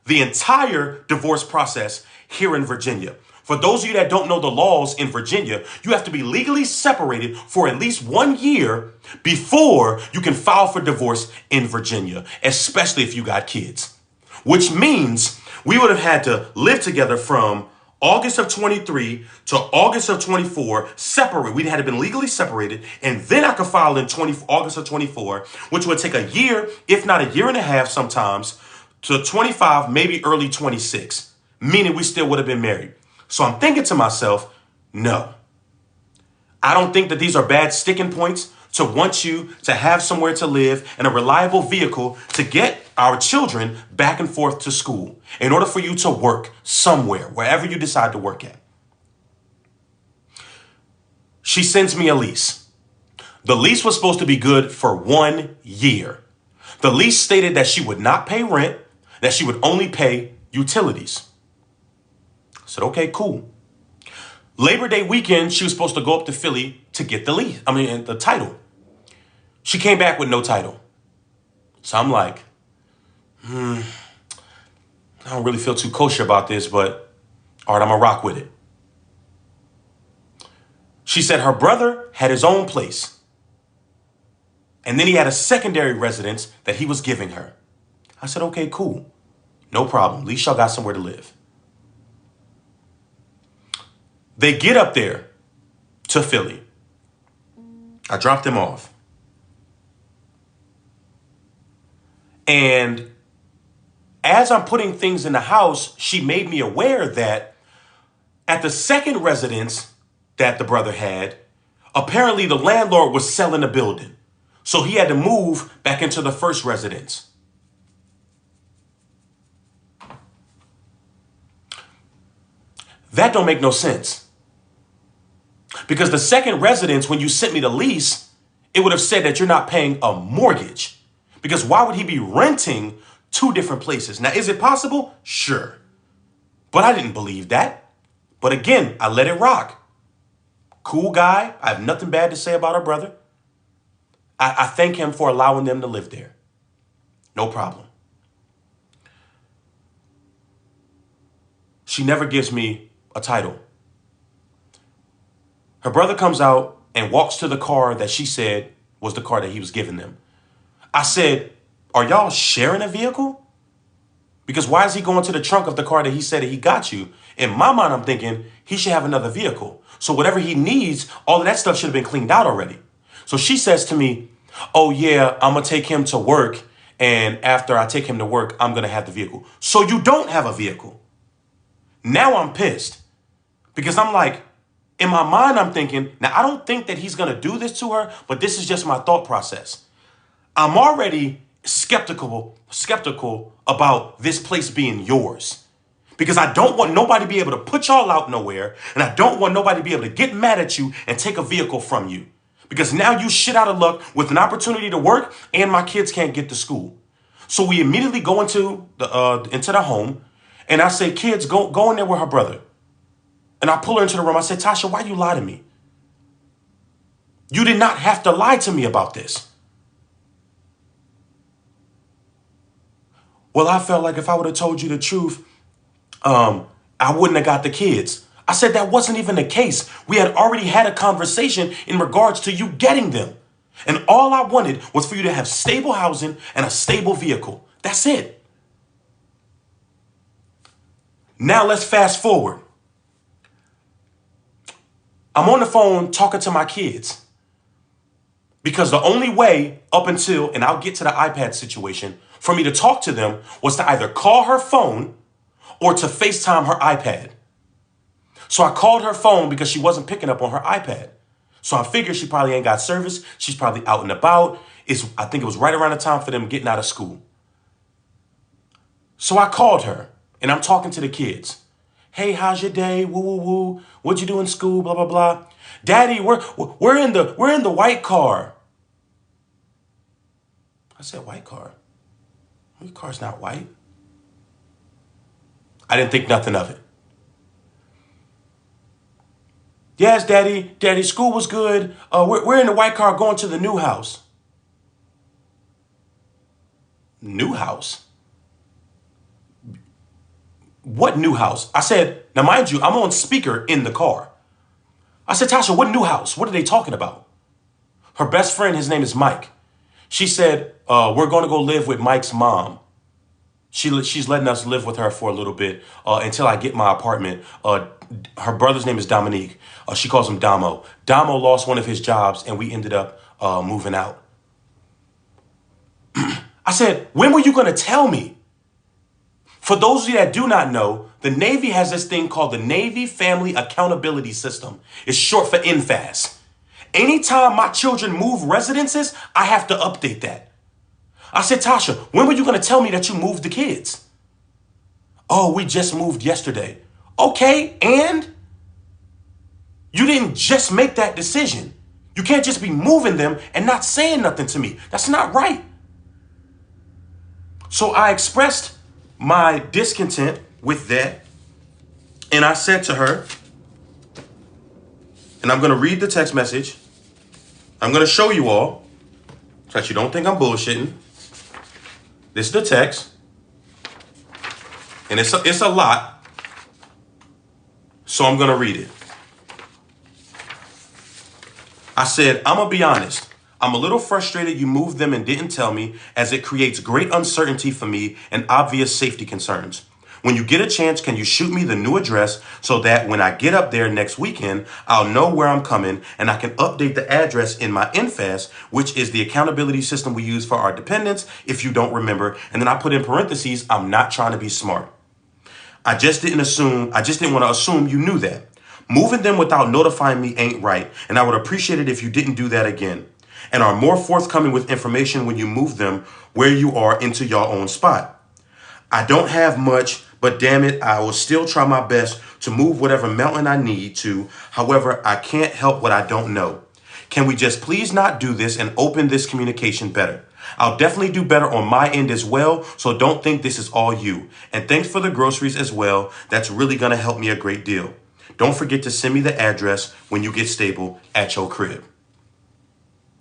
the entire divorce process here in Virginia. For those of you that don't know the laws in Virginia, you have to be legally separated for at least 1 year before you can file for divorce in Virginia, especially if you got kids. Which means we would have had to live together from August of 23 to August of 24, separate. We'd had to been legally separated, and then I could file in August of 24, which would take a year, if not a year and a half sometimes, to 25, maybe early 26, meaning we still would have been married. So I'm thinking to myself, no, I don't think that these are bad sticking points to want you to have somewhere to live and a reliable vehicle to get our children back and forth to school in order for you to work somewhere, wherever you decide to work at. She sends me a lease. The lease was supposed to be good for 1 year. The lease stated that she would not pay rent, that she would only pay utilities. I said, okay, cool. Labor Day weekend, she was supposed to go up to Philly to get the title. She came back with no title. So I'm like, I don't really feel too kosher about this, but all right, I'm gonna rock with it. She said her brother had his own place. And then he had a secondary residence that he was giving her. I said, okay, cool. No problem. At least y'all got somewhere to live. They get up there to Philly. I dropped them off. And as I'm putting things in the house, she made me aware that at the second residence that the brother had, apparently the landlord was selling the building. So he had to move back into the first residence. That don't make no sense. Because the second residence, when you sent me the lease, it would have said that you're not paying a mortgage. Because why would he be renting two different places? Now, is it possible? Sure. But I didn't believe that. But again, I let it rock. Cool guy. I have nothing bad to say about our brother. I thank him for allowing them to live there. No problem. She never gives me a title. Her brother comes out and walks to the car that she said was the car that he was giving them. I said, are y'all sharing a vehicle? Because why is he going to the trunk of the car that he said that he got you? In my mind, I'm thinking he should have another vehicle. So whatever he needs, all of that stuff should have been cleaned out already. So she says to me, oh yeah, I'm going to take him to work. And after I take him to work, I'm going to have the vehicle. So you don't have a vehicle. Now I'm pissed because I'm like, in my mind, I'm thinking, now I don't think that he's going to do this to her, but this is just my thought process. I'm already skeptical about this place being yours because I don't want nobody to be able to put y'all out nowhere. And I don't want nobody to be able to get mad at you and take a vehicle from you because now you shit out of luck with an opportunity to work and my kids can't get to school. So we immediately go into the home and I say, kids, go in there with her brother. And I pull her into the room. I said, Tasha, why you lie to me? You did not have to lie to me about this. Well, I felt like if I would have told you the truth, I wouldn't have got the kids. I said that wasn't even the case. We had already had a conversation in regards to you getting them. And all I wanted was for you to have stable housing and a stable vehicle. That's it. Now let's fast forward. I'm on the phone talking to my kids because the only way up until, and I'll get to the iPad situation, for me to talk to them was to either call her phone or to FaceTime her iPad. So I called her phone because she wasn't picking up on her iPad. So I figured she probably ain't got service. She's probably out and about. I think it was right around the time for them getting out of school. So I called her and I'm talking to the kids. Hey, how's your day? Woo, woo, woo. What'd you do in school? Blah, blah, blah. Daddy, we're in the white car. I said, white car? Your car's not white. I didn't think nothing of it. Yes, Daddy. Daddy, school was good. We're in the white car going to the new house. New house? What new house? I said, now mind you, I'm on speaker in the car. I said, Tasha, what new house? What are they talking about? Her best friend, his name is Mike. She said, we're going to go live with Mike's mom. She's letting us live with her for a little bit until I get my apartment. Her brother's name is Dominique. She calls him Damo. Damo lost one of his jobs and we ended up moving out. I said, when were you going to tell me? For those of you that do not know, the Navy has this thing called the Navy Family Accountability System. It's short for NFAS. Anytime my children move residences, I have to update that. I said, Tasha, when were you going to tell me that you moved the kids? Oh, we just moved yesterday. Okay, and? You didn't just make that decision. You can't just be moving them and not saying nothing to me. That's not right. So I expressed my discontent with that. And I said to her, and I'm going to read the text message. I'm going to show you all so that you don't think I'm bullshitting. This is the text. And it's a lot. So I'm going to read it. I said, I'm going to be honest. I'm a little frustrated you moved them and didn't tell me, as it creates great uncertainty for me and obvious safety concerns. When you get a chance, can you shoot me the new address so that when I get up there next weekend, I'll know where I'm coming and I can update the address in my NFAS, which is the accountability system we use for our dependents, if you don't remember. And then I put in parentheses, I'm not trying to be smart. I just didn't want to assume you knew that. Moving them without notifying me ain't right, and I would appreciate it if you didn't do that again and are more forthcoming with information when you move them where you are into your own spot. I don't have much, but damn it, I will still try my best to move whatever mountain I need to. However, I can't help what I don't know. Can we just please not do this and open this communication better? I'll definitely do better on my end as well, so don't think this is all you. And thanks for the groceries as well. That's really going to help me a great deal. Don't forget to send me the address when you get stable at your crib.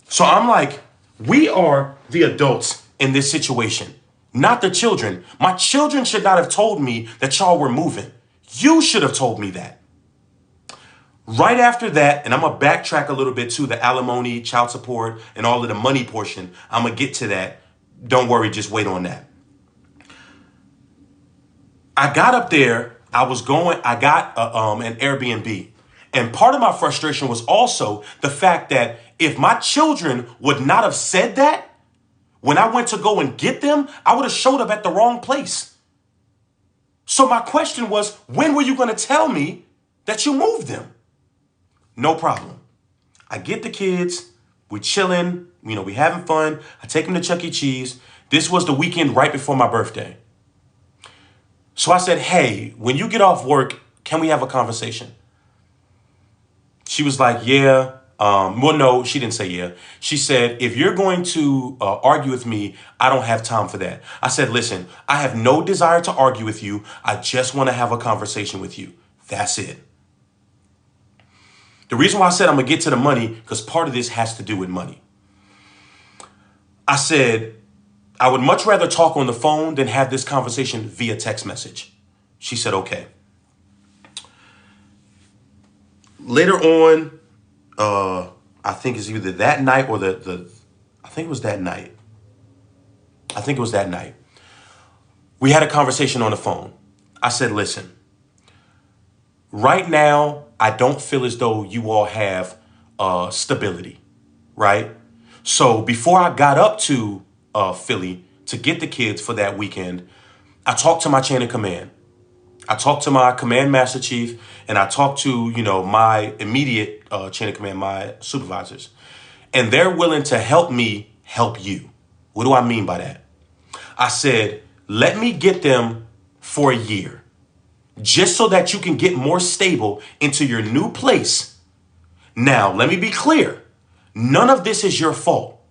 So I'm like, we are the adults in this situation, not the children. My children should not have told me that y'all were moving. You should have told me that. Right after that, and I'm going to backtrack a little bit to the alimony, child support, and all of the money portion. I'm going to get to that. Don't worry, just wait on that. I got up there. I got an Airbnb. And part of my frustration was also the fact that if my children would not have said that, when I went to go and get them, I would have showed up at the wrong place. So my question was, when were you going to tell me that you moved them? No problem. I get the kids, we chilling, we having fun. I take them to Chuck E. Cheese. This was the weekend right before my birthday. So I said, hey, when you get off work, can we have a conversation? She was like, yeah. Well, no, she didn't say yeah. She said, if you're going to argue with me, I don't have time for that. I said, listen, I have no desire to argue with you. I just want to have a conversation with you. That's it. The reason why I said I'm going to get to the money, because part of this has to do with money. I said, I would much rather talk on the phone than have this conversation via text message. She said, okay. Later on, I think it's either that night or I think it was that night. We had a conversation on the phone. I said, listen, right now, I don't feel as though you all have stability, right? So before I got up to Philly to get the kids for that weekend, I talked to my chain of command. I talked to my command master chief, and I talked to, my immediate chain of command, my supervisors. And they're willing to help me help you. What do I mean by that? I said, let me get them for a year, just so that you can get more stable into your new place. Now, let me be clear. None of this is your fault.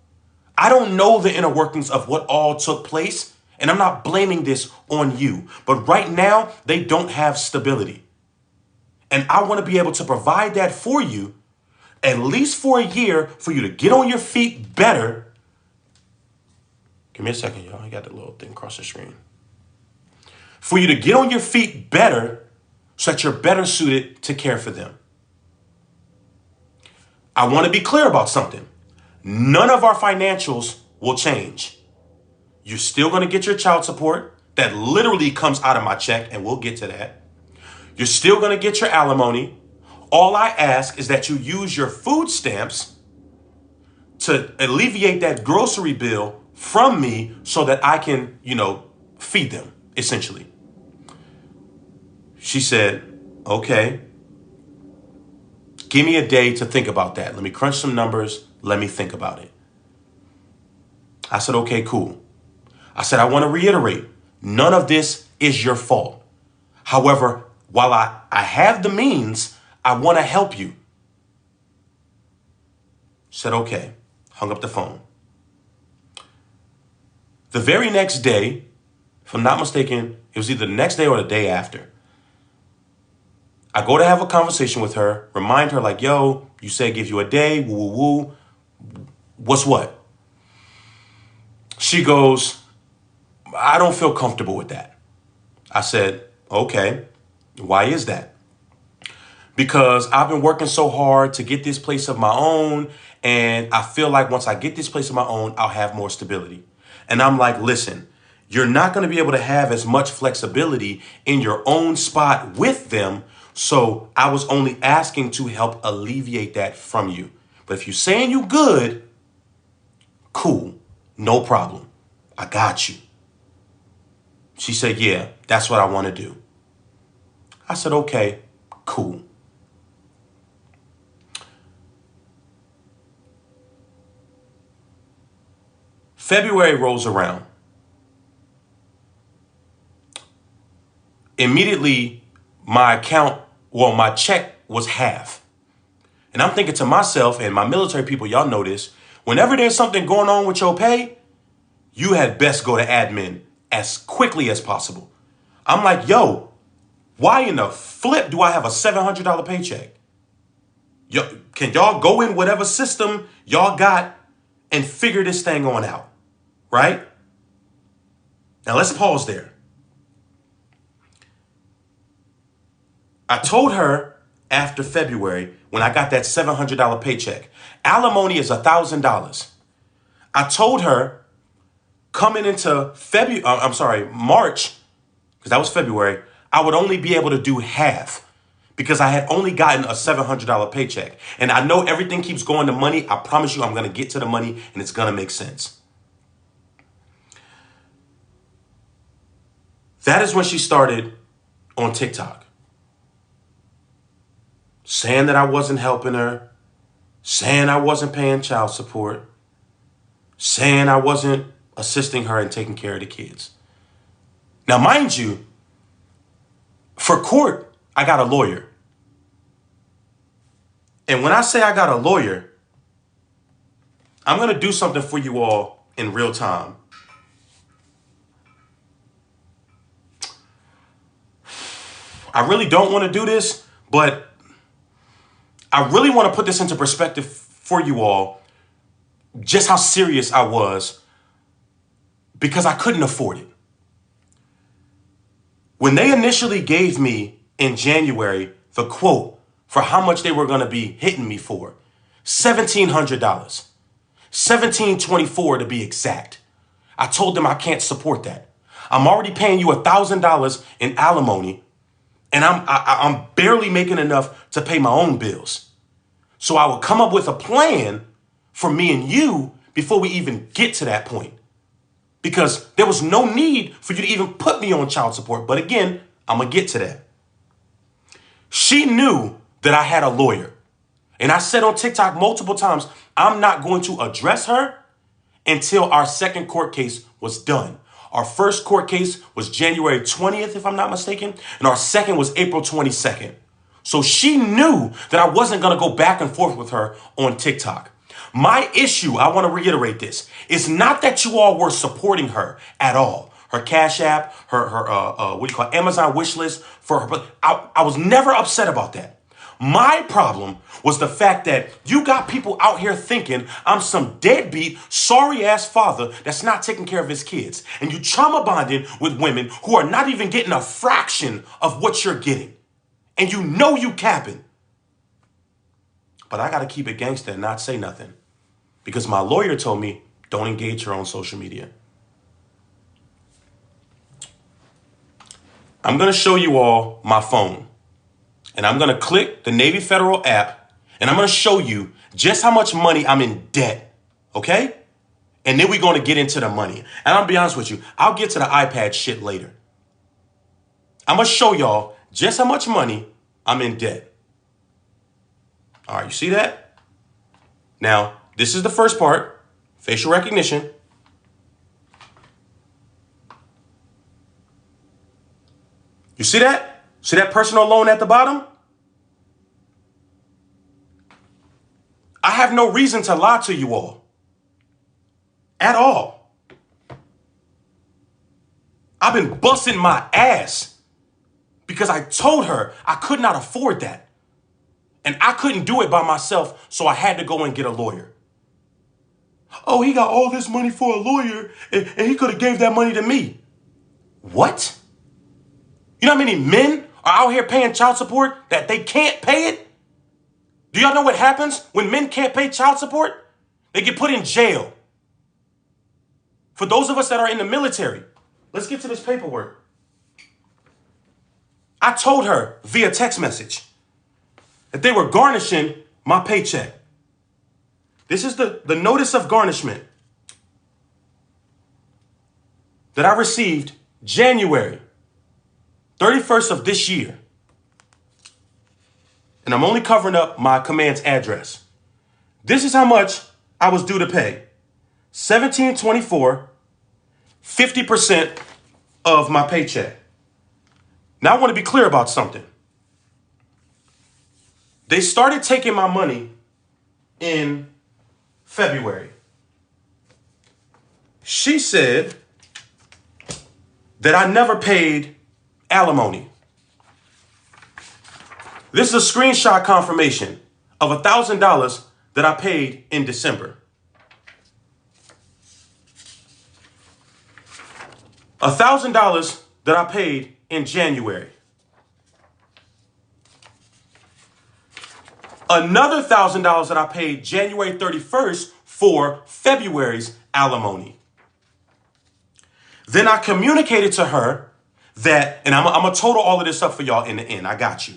I don't know the inner workings of what all took place, and I'm not blaming this on you. But right now, they don't have stability. And I want to be able to provide that for you, at least for a year, for you to get on your feet better. Give me a second, y'all. I got the little thing across the screen. For you to get on your feet better so that you're better suited to care for them. I want to be clear about something. None of our financials will change. You're still going to get your child support that literally comes out of my check, and we'll get to that. You're still going to get your alimony. All I ask is that you use your food stamps to alleviate that grocery bill from me so that I can, feed them, essentially. She said, okay, give me a day to think about that. Let me crunch some numbers. Let me think about it. I said, okay, cool. I said, I want to reiterate, none of this is your fault. However, while I have the means, I want to help you. Said, okay, hung up the phone. The very next day, if I'm not mistaken, it was either the next day or the day after, I go to have a conversation with her, remind her like, yo, you said give you a day, woo, woo, woo. What's what? She goes, I don't feel comfortable with that. I said, okay, why is that? because I've been working so hard to get this place of my own. And I feel like once I get this place of my own, I'll have more stability. And I'm like, listen, you're not going to be able to have as much flexibility in your own spot with them. So I was only asking to help alleviate that from you. But if you're saying you good, cool, no problem. I got you. She said, yeah, that's what I want to do. I said, okay, cool. February rolls around. Immediately, my check was half. And I'm thinking to myself, and my military people, y'all know this, whenever there's something going on with your pay, you had best go to admin as quickly as possible. I'm like, yo, why in the flip do I have a $700 paycheck? Can y'all go in whatever system y'all got and figure this thing on out, right? Now let's pause there. I told her after February, when I got that $700 paycheck, alimony is $1,000. I told her coming into March, because that was February, I would only be able to do half because I had only gotten a $700 paycheck. And I know everything keeps going to money. I promise you I'm going to get to the money and it's going to make sense. That is when she started on TikTok, saying that I wasn't helping her, saying I wasn't paying child support, saying I wasn't assisting her in taking care of the kids. Now, mind you, for court, I got a lawyer. And when I say I got a lawyer, I'm going to do something for you all in real time. I really don't want to do this, but I really want to put this into perspective for you all, just how serious I was, because I couldn't afford it. When they initially gave me in January the quote for how much they were going to be hitting me for, $1,700, $1,724 to be exact. I told them I can't support that. I'm already paying you $1,000 in alimony, and I'm barely making enough to pay my own bills. So I would come up with a plan for me and you before we even get to that point, because there was no need for you to even put me on child support. But again, I'm going to get to that. She knew that I had a lawyer. And I said on TikTok multiple times, I'm not going to address her until our second court case was done. Our first court case was January 20th, if I'm not mistaken, and our second was April 22nd. So she knew that I wasn't going to go back and forth with her on TikTok. My issue, I want to reiterate this, is not that you all were supporting her at all. Her Cash App, her Amazon wish list for her. I was never upset about that. My problem was the fact that you got people out here thinking I'm some deadbeat, sorry-ass father that's not taking care of his kids. And you trauma bonding with women who are not even getting a fraction of what you're getting. And you know you capping. But I got to keep it gangster and not say nothing, because my lawyer told me don't engage her on social media. I'm going to show you all my phone, and I'm going to click the Navy Federal app, and I'm going to show you just how much money I'm in debt, okay? And then we're going to get into the money. And I'll be honest with you, I'll get to the iPad shit later. I'm going to show y'all just how much money I'm in debt. All right, you see that? Now, this is the first part, facial recognition. You see that? See that personal loan at the bottom? I have no reason to lie to you all. At all. I've been busting my ass because I told her I could not afford that. And I couldn't do it by myself, so I had to go and get a lawyer. Oh, he got all this money for a lawyer, and he could have gave that money to me. What? You know how many men are out here paying child support that they can't pay it? Do y'all know what happens when men can't pay child support? They get put in jail. For those of us that are in the military, let's get to this paperwork. I told her via text message that they were garnishing my paycheck. This is the notice of garnishment that I received January 31st of this year. And I'm only covering up my command's address. This is how much I was due to pay. $17.24, 50% of my paycheck. Now I want to be clear about something. They started taking my money in February. She said that I never paid alimony. This is a screenshot confirmation of $1,000 that I paid in December. $1,000 that I paid in January. Another $1,000 that I paid January 31st for February's alimony. Then I communicated to her that, and I'm going to total all of this up for y'all in the end. I got you.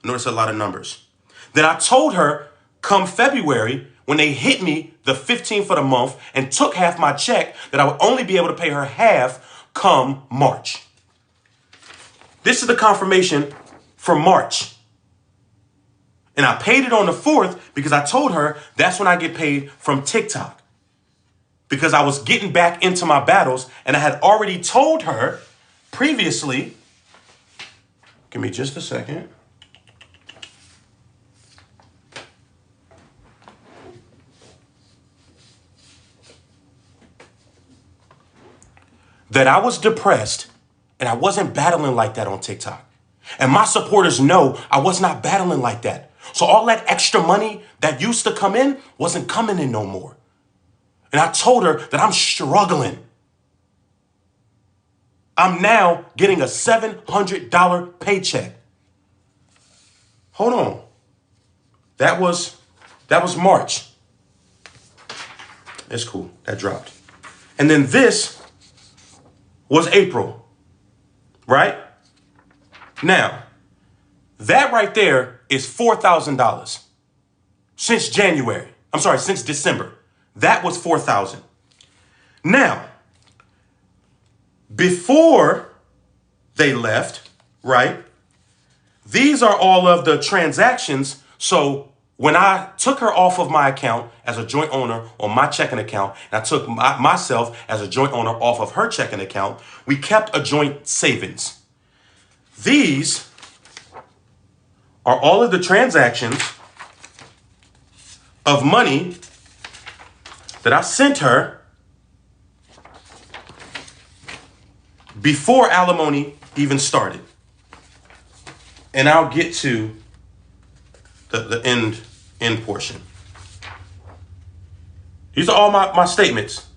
Notice a lot of numbers. Then I told her come February, when they hit me the 15th of the month and took half my check, that I would only be able to pay her half come March. This is the confirmation for March. And I paid it on the 4th because I told her that's when I get paid from TikTok. Because I was getting back into my battles and I had already told her previously, give me just a second. That I was depressed and I wasn't battling like that on TikTok. And my supporters know I was not battling like that. So all that extra money that used to come in wasn't coming in no more. And I told her that I'm struggling. I'm now getting a $700 paycheck. Hold on. That was March. It's cool. That dropped. And then this was April, right? Now, that right there is $4,000 since January. I'm sorry, since December. That was $4,000. Now, before they left, right? These are all of the transactions. So when I took her off of my account as a joint owner on my checking account, and I took myself as a joint owner off of her checking account, we kept a joint savings. These are all of the transactions of money that I sent her before alimony even started. And I'll get to the end portion. These are all my statements.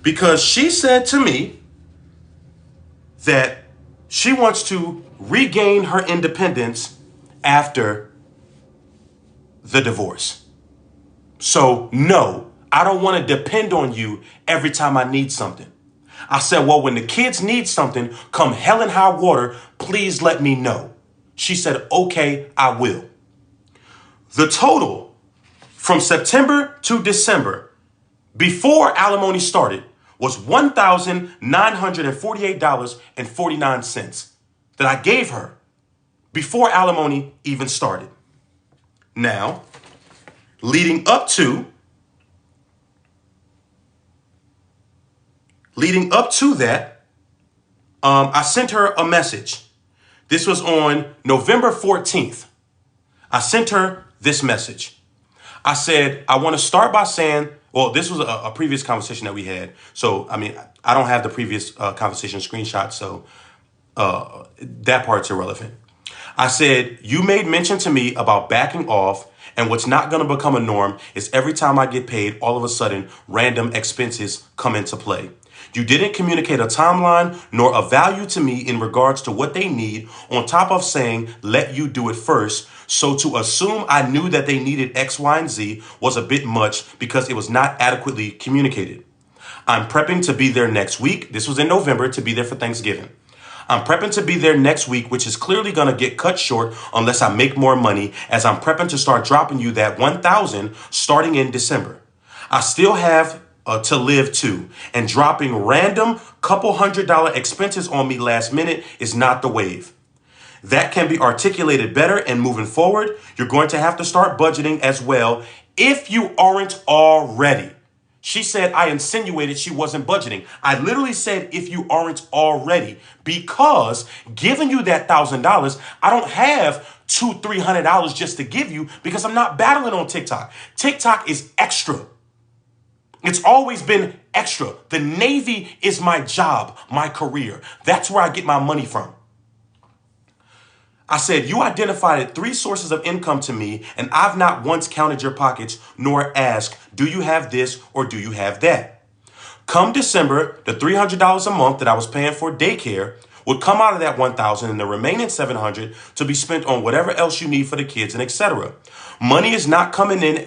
Because she said to me that she wants to regain her independence after the divorce. So no, I don't want to depend on you every time I need something. I said, well, when the kids need something, come hell and high water, please let me know. She said, okay, I will. The total from September to December, before alimony started, was $1,948.49 that I gave her before alimony even started. Now, leading up to that, I sent her a message. This was on November 14th. I sent her this message. I said, I want to start by saying, well, this was a previous conversation that we had. So, I mean, I don't have the previous conversation screenshot, so that part's irrelevant. I said, you made mention to me about backing off, and what's not going to become a norm is every time I get paid, all of a sudden, random expenses come into play. You didn't communicate a timeline nor a value to me in regards to what they need, on top of saying, let you do it first. So to assume I knew that they needed X, Y, and Z was a bit much because it was not adequately communicated. I'm prepping to be there next week. This was in November, to be there for Thanksgiving. I'm prepping to be there next week, which is clearly going to get cut short unless I make more money, as I'm prepping to start dropping you that 1,000 starting in December. I still have to live too, and dropping random couple $100 expenses on me last minute is not the wave. That can be articulated better, and moving forward, you're going to have to start budgeting as well if you aren't already. She said I insinuated she wasn't budgeting. I literally said if you aren't already, because giving you that $1,000, I don't have $200-300 just to give you because I'm not battling on TikTok. TikTok is extra. It's always been extra. The Navy is my job, my career. That's where I get my money from. I said, you identified 3 sources of income to me, and I've not once counted your pockets nor asked, do you have this or do you have that? Come December, the $300 a month that I was paying for daycare would come out of that $1,000, and the remaining $700 to be spent on whatever else you need for the kids and etc. Money is not coming in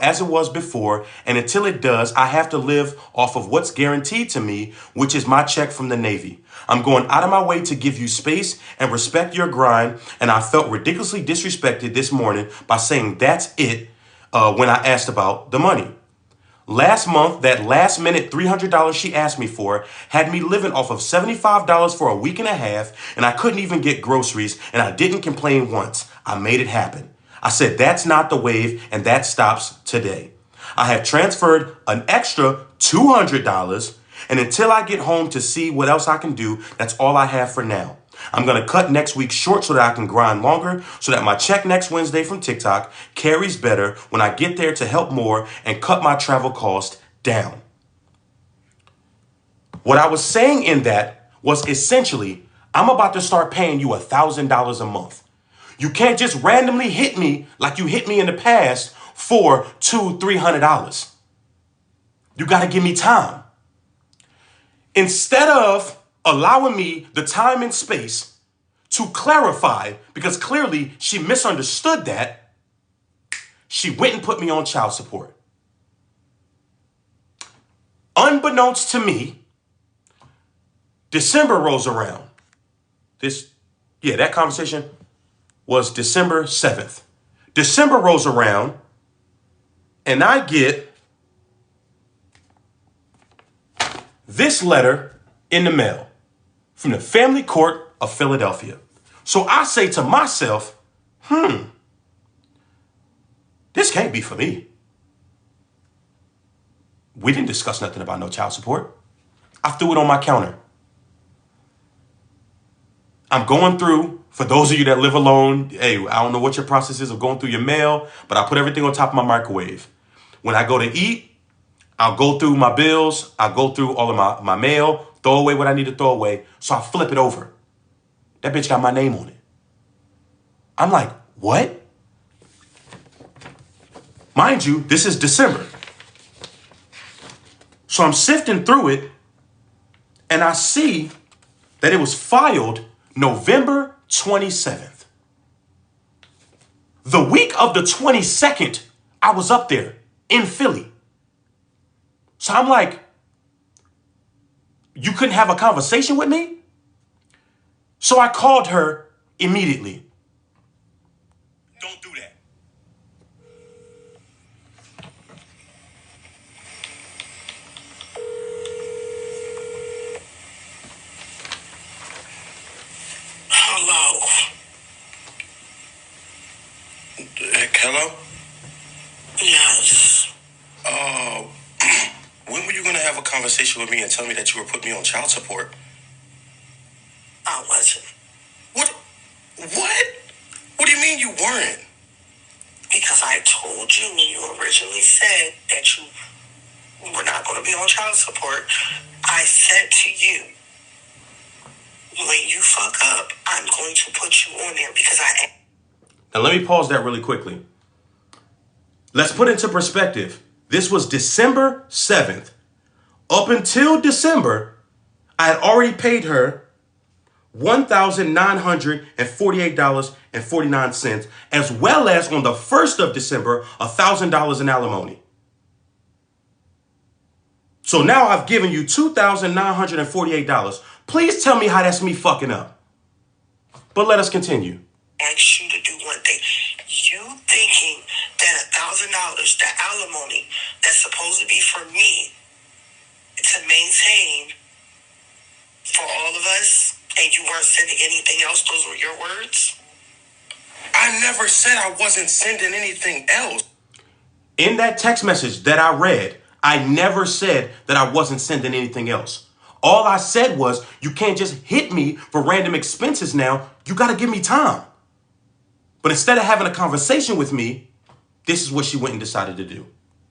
as it was before, and until it does, I have to live off of what's guaranteed to me, which is my check from the Navy. I'm going out of my way to give you space and respect your grind, and I felt ridiculously disrespected this morning by saying that's it when I asked about the money. Last month, that last minute $300 she asked me for had me living off of $75 for a week and a half, and I couldn't even get groceries, and I didn't complain once. I made it happen. I said that's not the wave, and that stops today. I have transferred an extra $200, and until I get home to see what else I can do, that's all I have for now. I'm going to cut next week short so that I can grind longer, so that my check next Wednesday from TikTok carries better when I get there to help more and cut my travel cost down. What I was saying in that was essentially, I'm about to start paying you $1,000 a month. You can't just randomly hit me like you hit me in the past for $200-300. You got to give me time. Instead of allowing me the time and space to clarify, because clearly she misunderstood that, she went and put me on child support. Unbeknownst to me, December rolls around. That conversation was December 7th. December rolls around, and I get this letter in the mail from the Family Court of Philadelphia. So I say to myself, this can't be for me. We didn't discuss nothing about no child support. I threw it on my counter. I'm going through, for those of you that live alone, hey, I don't know what your process is of going through your mail, but I put everything on top of my microwave. When I go to eat, I'll go through my bills, I'll go through all of my mail, throw away what I need to throw away, so I flip it over. That bitch got my name on it. I'm like, what? Mind you, this is December. So I'm sifting through it, and I see that it was filed November 27th. The week of the 22nd, I was up there in Philly. So I'm like, you couldn't have a conversation with me? So I called her immediately. Don't do that. Hello? Yes. When were you going to have a conversation with me and tell me that you were putting me on child support? I wasn't. What? What do you mean you weren't? Because I told you when you originally said that you were not going to be on child support, I said to you, when you fuck up, I'm going to put you on there because I... Now let me pause that really quickly. Let's put into perspective. This was December 7th. Up until December, I had already paid her $1,948.49, as well as on the 1st of December, $1,000 in alimony. So now I've given you $2,948. Please tell me how that's me fucking up. But let us continue. Ask you to do one thing. You thinking that $1,000, that alimony, that's supposed to be for me to maintain for all of us, and you weren't sending anything else? Those were your words? I never said I wasn't sending anything else. In that text message that I read, I never said that I wasn't sending anything else. All I said was, you can't just hit me for random expenses now. You got to give me time. But instead of having a conversation with me, this is what she went and decided to do.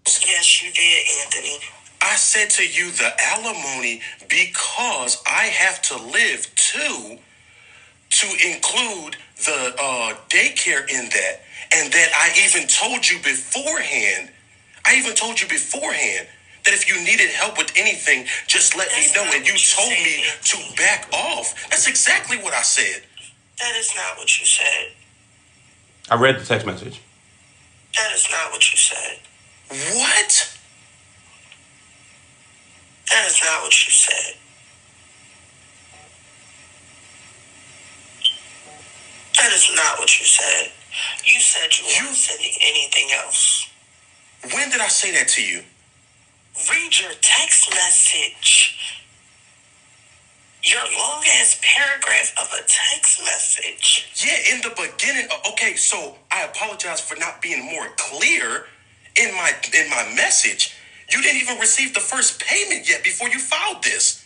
Yes, you did, Anthony. I said to you the alimony because I have to live too, to include the daycare in that. And that I even told you beforehand that if you needed help with anything, just let me know. And you told me to back off. That's exactly what I said. That is not what you said. I read the text message. That is not what you said. What? That is not what you said. That is not what you said. You said you weren't sending anything else. When did I say that to you? Read your text message. Your long-ass paragraph of a text message. Yeah, in the beginning. Okay, so I apologize for not being more clear in my message. You didn't even receive the first payment yet before you filed this.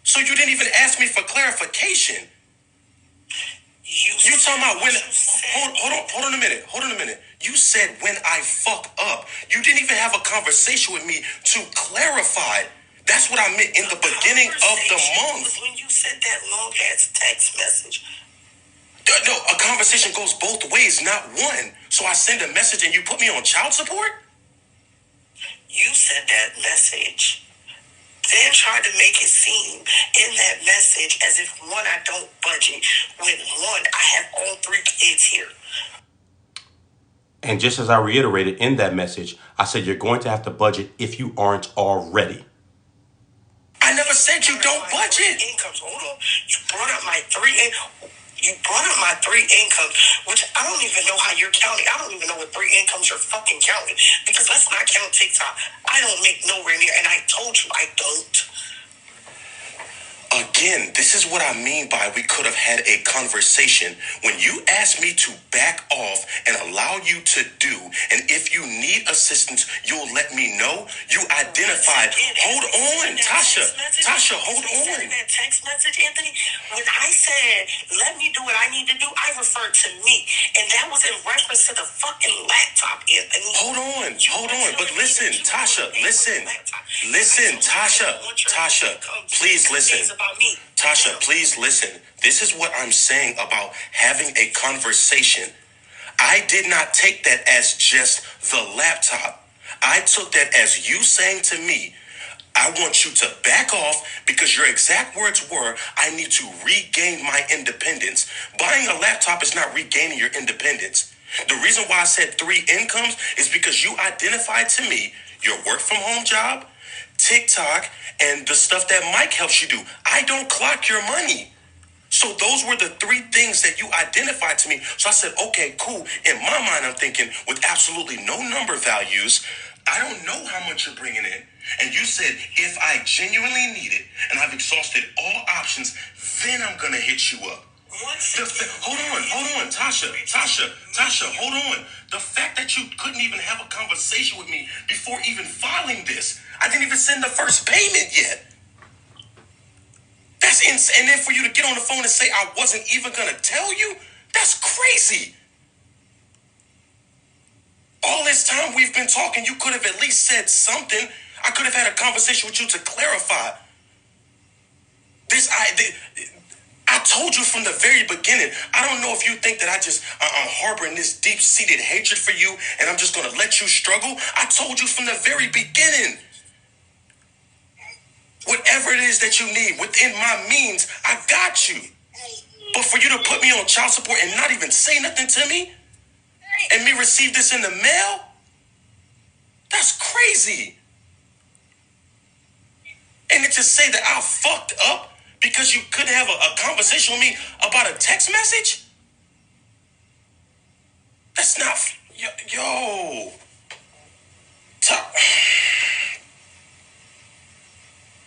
So you didn't even ask me for clarification. You talking about when? Hold on a minute. You said when I fuck up. You didn't even have a conversation with me to clarify. That's what I meant in the beginning of the month. Was when you sent that long ass text message. No, a conversation goes both ways, not one. So I send a message and you put me on child support? You sent that message, then tried to make it seem in that message as if, one, I don't budget. When, one, I have all 3 kids here. And just as I reiterated in that message, I said you're going to have to budget if you aren't already. I never said you don't budget. Incomes. Hold on. You brought up my 3 incomes, which I don't even know how you're counting. I don't even know what 3 incomes you're fucking counting. Because let's not count TikTok. I don't make nowhere near, and I told you I don't. Again, this is what I mean by we could have had a conversation. When you asked me to back off and allow you to do, and if you need assistance, you'll let me know. You identified. Hold on, Tasha, hold on. That text message, Anthony, when I said, let me do what I need to do, I referred to me. And that was in reference to the fucking laptop, Anthony. Hold on. But listen, Tasha, listen, Tasha, please listen. Tasha, please listen. This is what I'm saying about having a conversation. I did not take that as just the laptop. I took that as you saying to me, I want you to back off because your exact words were, I need to regain my independence. Buying a laptop is not regaining your independence. The reason why I said 3 incomes is because you identified to me your work from home job, TikTok, and the stuff that Mike helps you do. I don't clock your money. So those were the 3 things that you identified to me. So I said, okay, cool. In my mind, I'm thinking with absolutely no number values, I don't know how much you're bringing in. And you said, if I genuinely need it and I've exhausted all options, then I'm going to hit you up. Hold on, Tasha, hold on. The fact that you couldn't even have a conversation with me before even filing this, I didn't even send the first payment yet. That's insane. And then for you to get on the phone and say I wasn't even going to tell you, that's crazy. All this time we've been talking, you could have at least said something. I could have had a conversation with you to clarify. I told you from the very beginning, I don't know if you think that I'm harboring this deep-seated hatred for you and I'm just going to let you struggle. I told you from the very beginning. Whatever it is that you need, within my means, I got you. But for you to put me on child support and not even say nothing to me, and me receive this in the mail, that's crazy. And to say that I fucked up because you couldn't have a conversation with me about a text message? That's not, yo.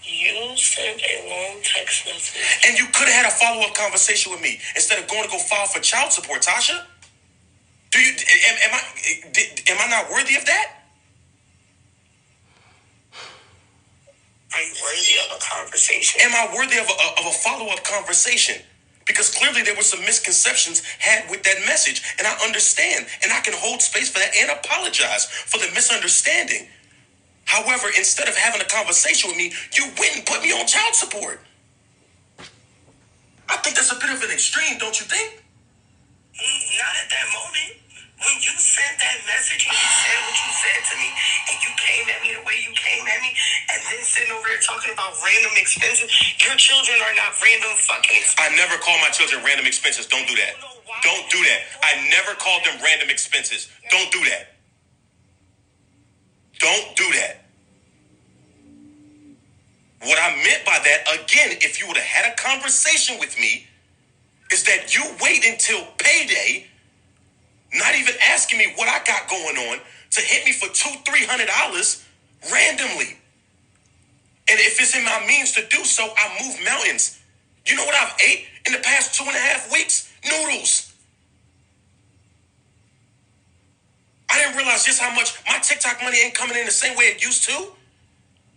You sent a long text message. And you could have had a follow-up conversation with me instead of going to go file for child support, Tasha. Do you, am I not worthy of that? Are you worthy of a conversation? Am I worthy of a follow-up conversation? Because clearly there were some misconceptions had with that message, and I understand, and I can hold space for that and apologize for the misunderstanding. However, instead of having a conversation with me, you went and put me on child support. I think that's a bit of an extreme, don't you think? Not at that moment. When you sent that message and you said what you said to me, and you came at me the way you came at me, and then sitting over there talking about random expenses, your children are not random fucking expenses. I never call my children random expenses. Don't do that. Don't do that. I never called them random expenses. Don't do that. Don't do that. What I meant by that, again, if you would have had a conversation with me, is that you wait until payday, not even asking me what I got going on, to hit me for $200-$300 randomly. And if it's in my means to do so, I move mountains. You know what I've ate in the past 2.5 weeks? Noodles. I didn't realize just how much my TikTok money ain't coming in the same way it used to.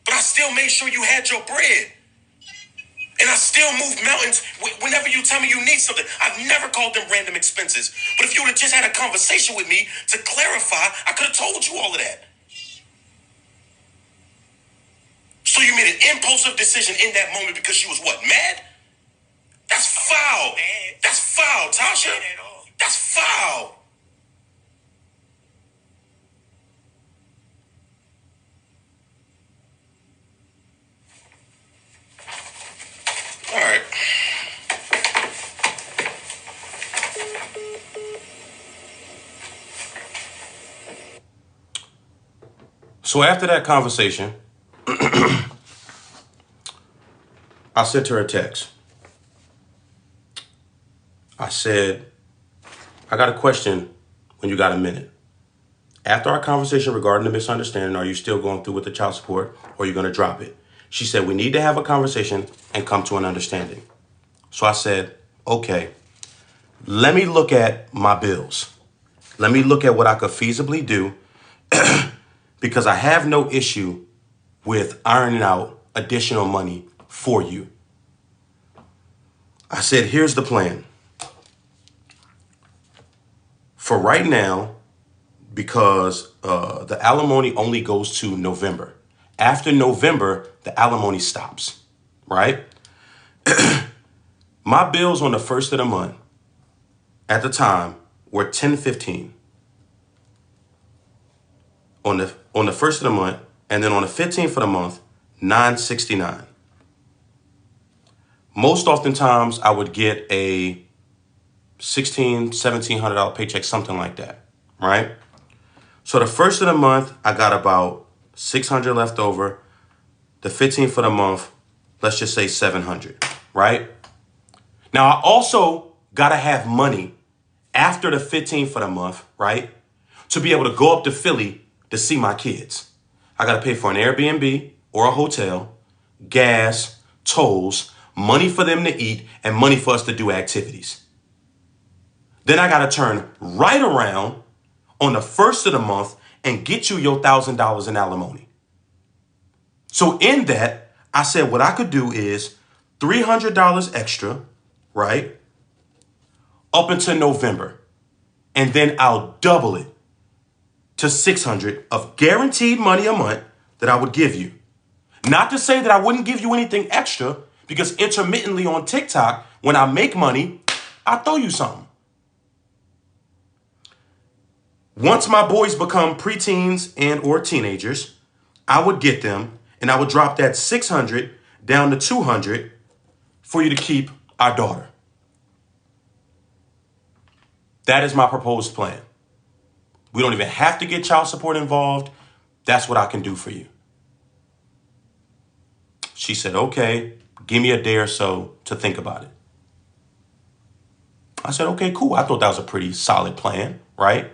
But I still made sure you had your bread. And I still move mountains whenever you tell me you need something. I've never called them random expenses. But if you would have just had a conversation with me to clarify, I could have told you all of that. So you made an impulsive decision in that moment because you was what, mad? That's foul. That's foul, Tasha. That's foul. All right. So after that conversation, I sent her a text. I said, I got a question when you got a minute. After our conversation regarding the misunderstanding, are you still going through with the child support or are you going to drop it? She said, we need to have a conversation and come to an understanding. So I said, okay, let me look at my bills. Let me look at what I could feasibly do because I have no issue with ironing out additional money for you. I said, here's the plan. For right now, because the alimony only goes to November. After November, the alimony stops, right? My bills on the first of the month at the time were $10.15 on the first of the month, and then on the 15th of the month, $9.69. Most oftentimes, I would get a $1,700 paycheck, something like that, right? So the first of the month, I got about $600 left over. The 15th of the month, let's just say $700, right? Now, I also got to have money after the 15th of the month, right? To be able to go up to Philly to see my kids. I got to pay for an Airbnb or a hotel, gas, tolls, money for them to eat, and money for us to do activities. Then I got to turn right around on the first of the month and get you your $1,000 in alimony. So in that, I said what I could do is $300 extra, right? Up until November. And then I'll double it to $600 of guaranteed money a month that I would give you. Not to say that I wouldn't give you anything extra, because intermittently on TikTok, when I make money, I throw you something. Once my boys become preteens and or teenagers, I would get them and I would drop that $600 down to $200 for you to keep our daughter. That is my proposed plan. We don't even have to get child support involved. That's what I can do for you. She said, okay, give me a day or so to think about it. I said, okay, cool. I thought that was a pretty solid plan, right?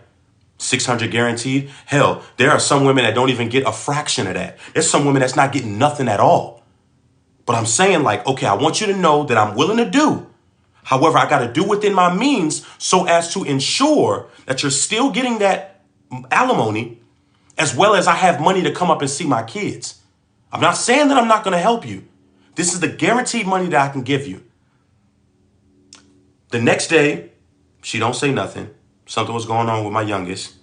600 guaranteed. Hell, there are some women that don't even get a fraction of that. There's some women that's not getting nothing at all. But I'm saying like, okay, I want you to know that I'm willing to do. However, I got to do within my means so as to ensure that you're still getting that alimony as well as I have money to come up and see my kids. I'm not saying that I'm not going to help you. This is the guaranteed money that I can give you. The next day, she don't say nothing. Something was going on with my youngest.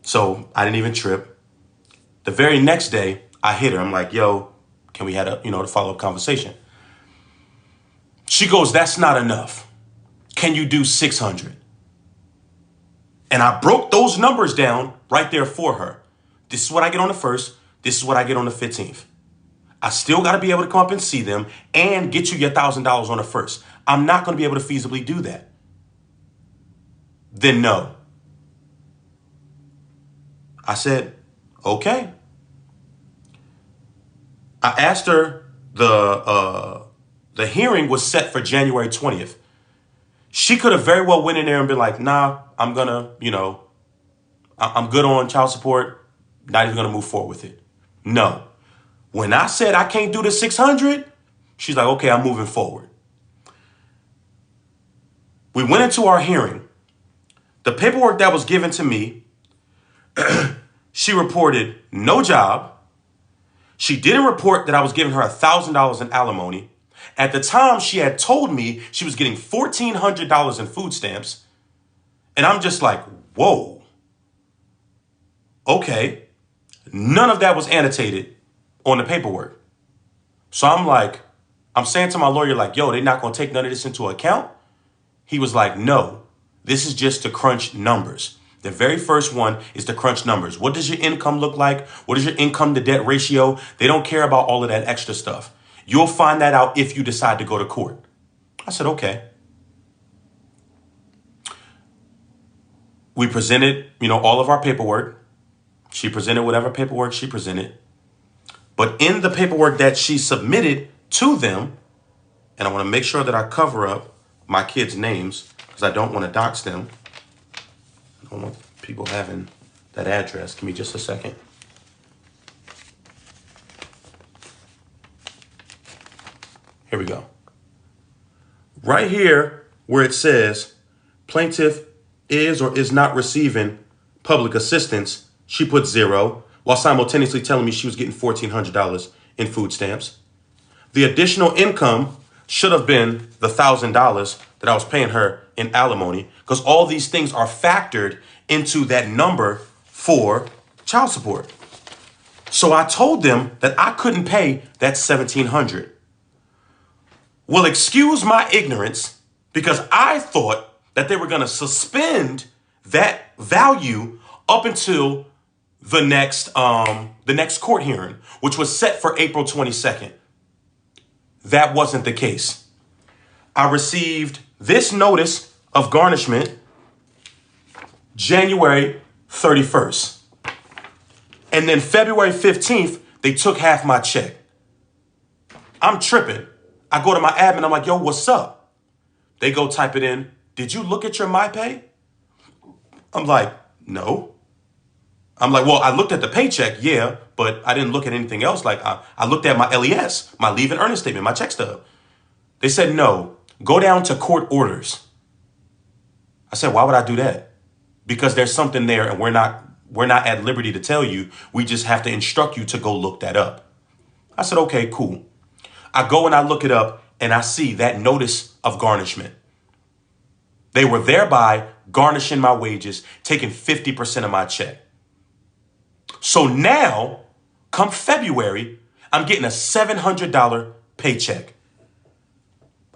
So I didn't even trip. The very next day, I hit her. I'm like, yo, can we have the follow-up conversation? She goes, that's not enough. Can you do 600? And I broke those numbers down right there for her. This is what I get on the 1st. This is what I get on the 15th. I still got to be able to come up and see them and get you your $1,000 on the 1st. I'm not going to be able to feasibly do that. Then no. I said, okay. I asked her, the hearing was set for January 20th. She could have very well went in there and been like, nah, I'm going to, I'm good on child support. Not even going to move forward with it. No. When I said I can't do the 600, she's like, okay, I'm moving forward. We went into our hearing. The paperwork that was given to me, she reported no job. She didn't report that I was giving her $1,000 in alimony. At the time, she had told me she was getting $1,400 in food stamps. And I'm just like, whoa. Okay. None of that was annotated on the paperwork. So I'm saying to my lawyer, like, yo, they're not going to take none of this into account. He was like, no, this is just to crunch numbers. The very first one is to crunch numbers. What does your income look like? What is your income to debt ratio? They don't care about all of that extra stuff. You'll find that out if you decide to go to court. I said, okay. We presented, all of our paperwork. She presented whatever paperwork she presented. But in the paperwork that she submitted to them, and I want to make sure that I cover up my kids' names because I don't want to dox them. I don't want people having that address. Give me just a second. Here we go. Right here where it says plaintiff is or is not receiving public assistance, she put 0 while simultaneously telling me she was getting $1,400 in food stamps. The additional income should have been the $1,000 that I was paying her in alimony because all these things are factored into that number for child support. So I told them that I couldn't pay that $1,700. Well, excuse my ignorance because I thought that they were going to suspend that value up until the next court hearing, which was set for April 22nd. That wasn't the case. I received this notice of garnishment January 31st. And then February 15th, they took half my check. I'm tripping. I go to my admin. I'm like, yo, what's up? They go type it in. Did you look at your MyPay? I'm like, no. I'm like, well, I looked at the paycheck, yeah, but I didn't look at anything else. Like I looked at my LES, my leave and earnings statement, my check stub. They said, no, go down to court orders. I said, why would I do that? Because there's something there and we're not at liberty to tell you. We just have to instruct you to go look that up. I said, okay, cool. I go and I look it up and I see that notice of garnishment. They were thereby garnishing my wages, taking 50% of my check. So now, come February, I'm getting a $700 paycheck.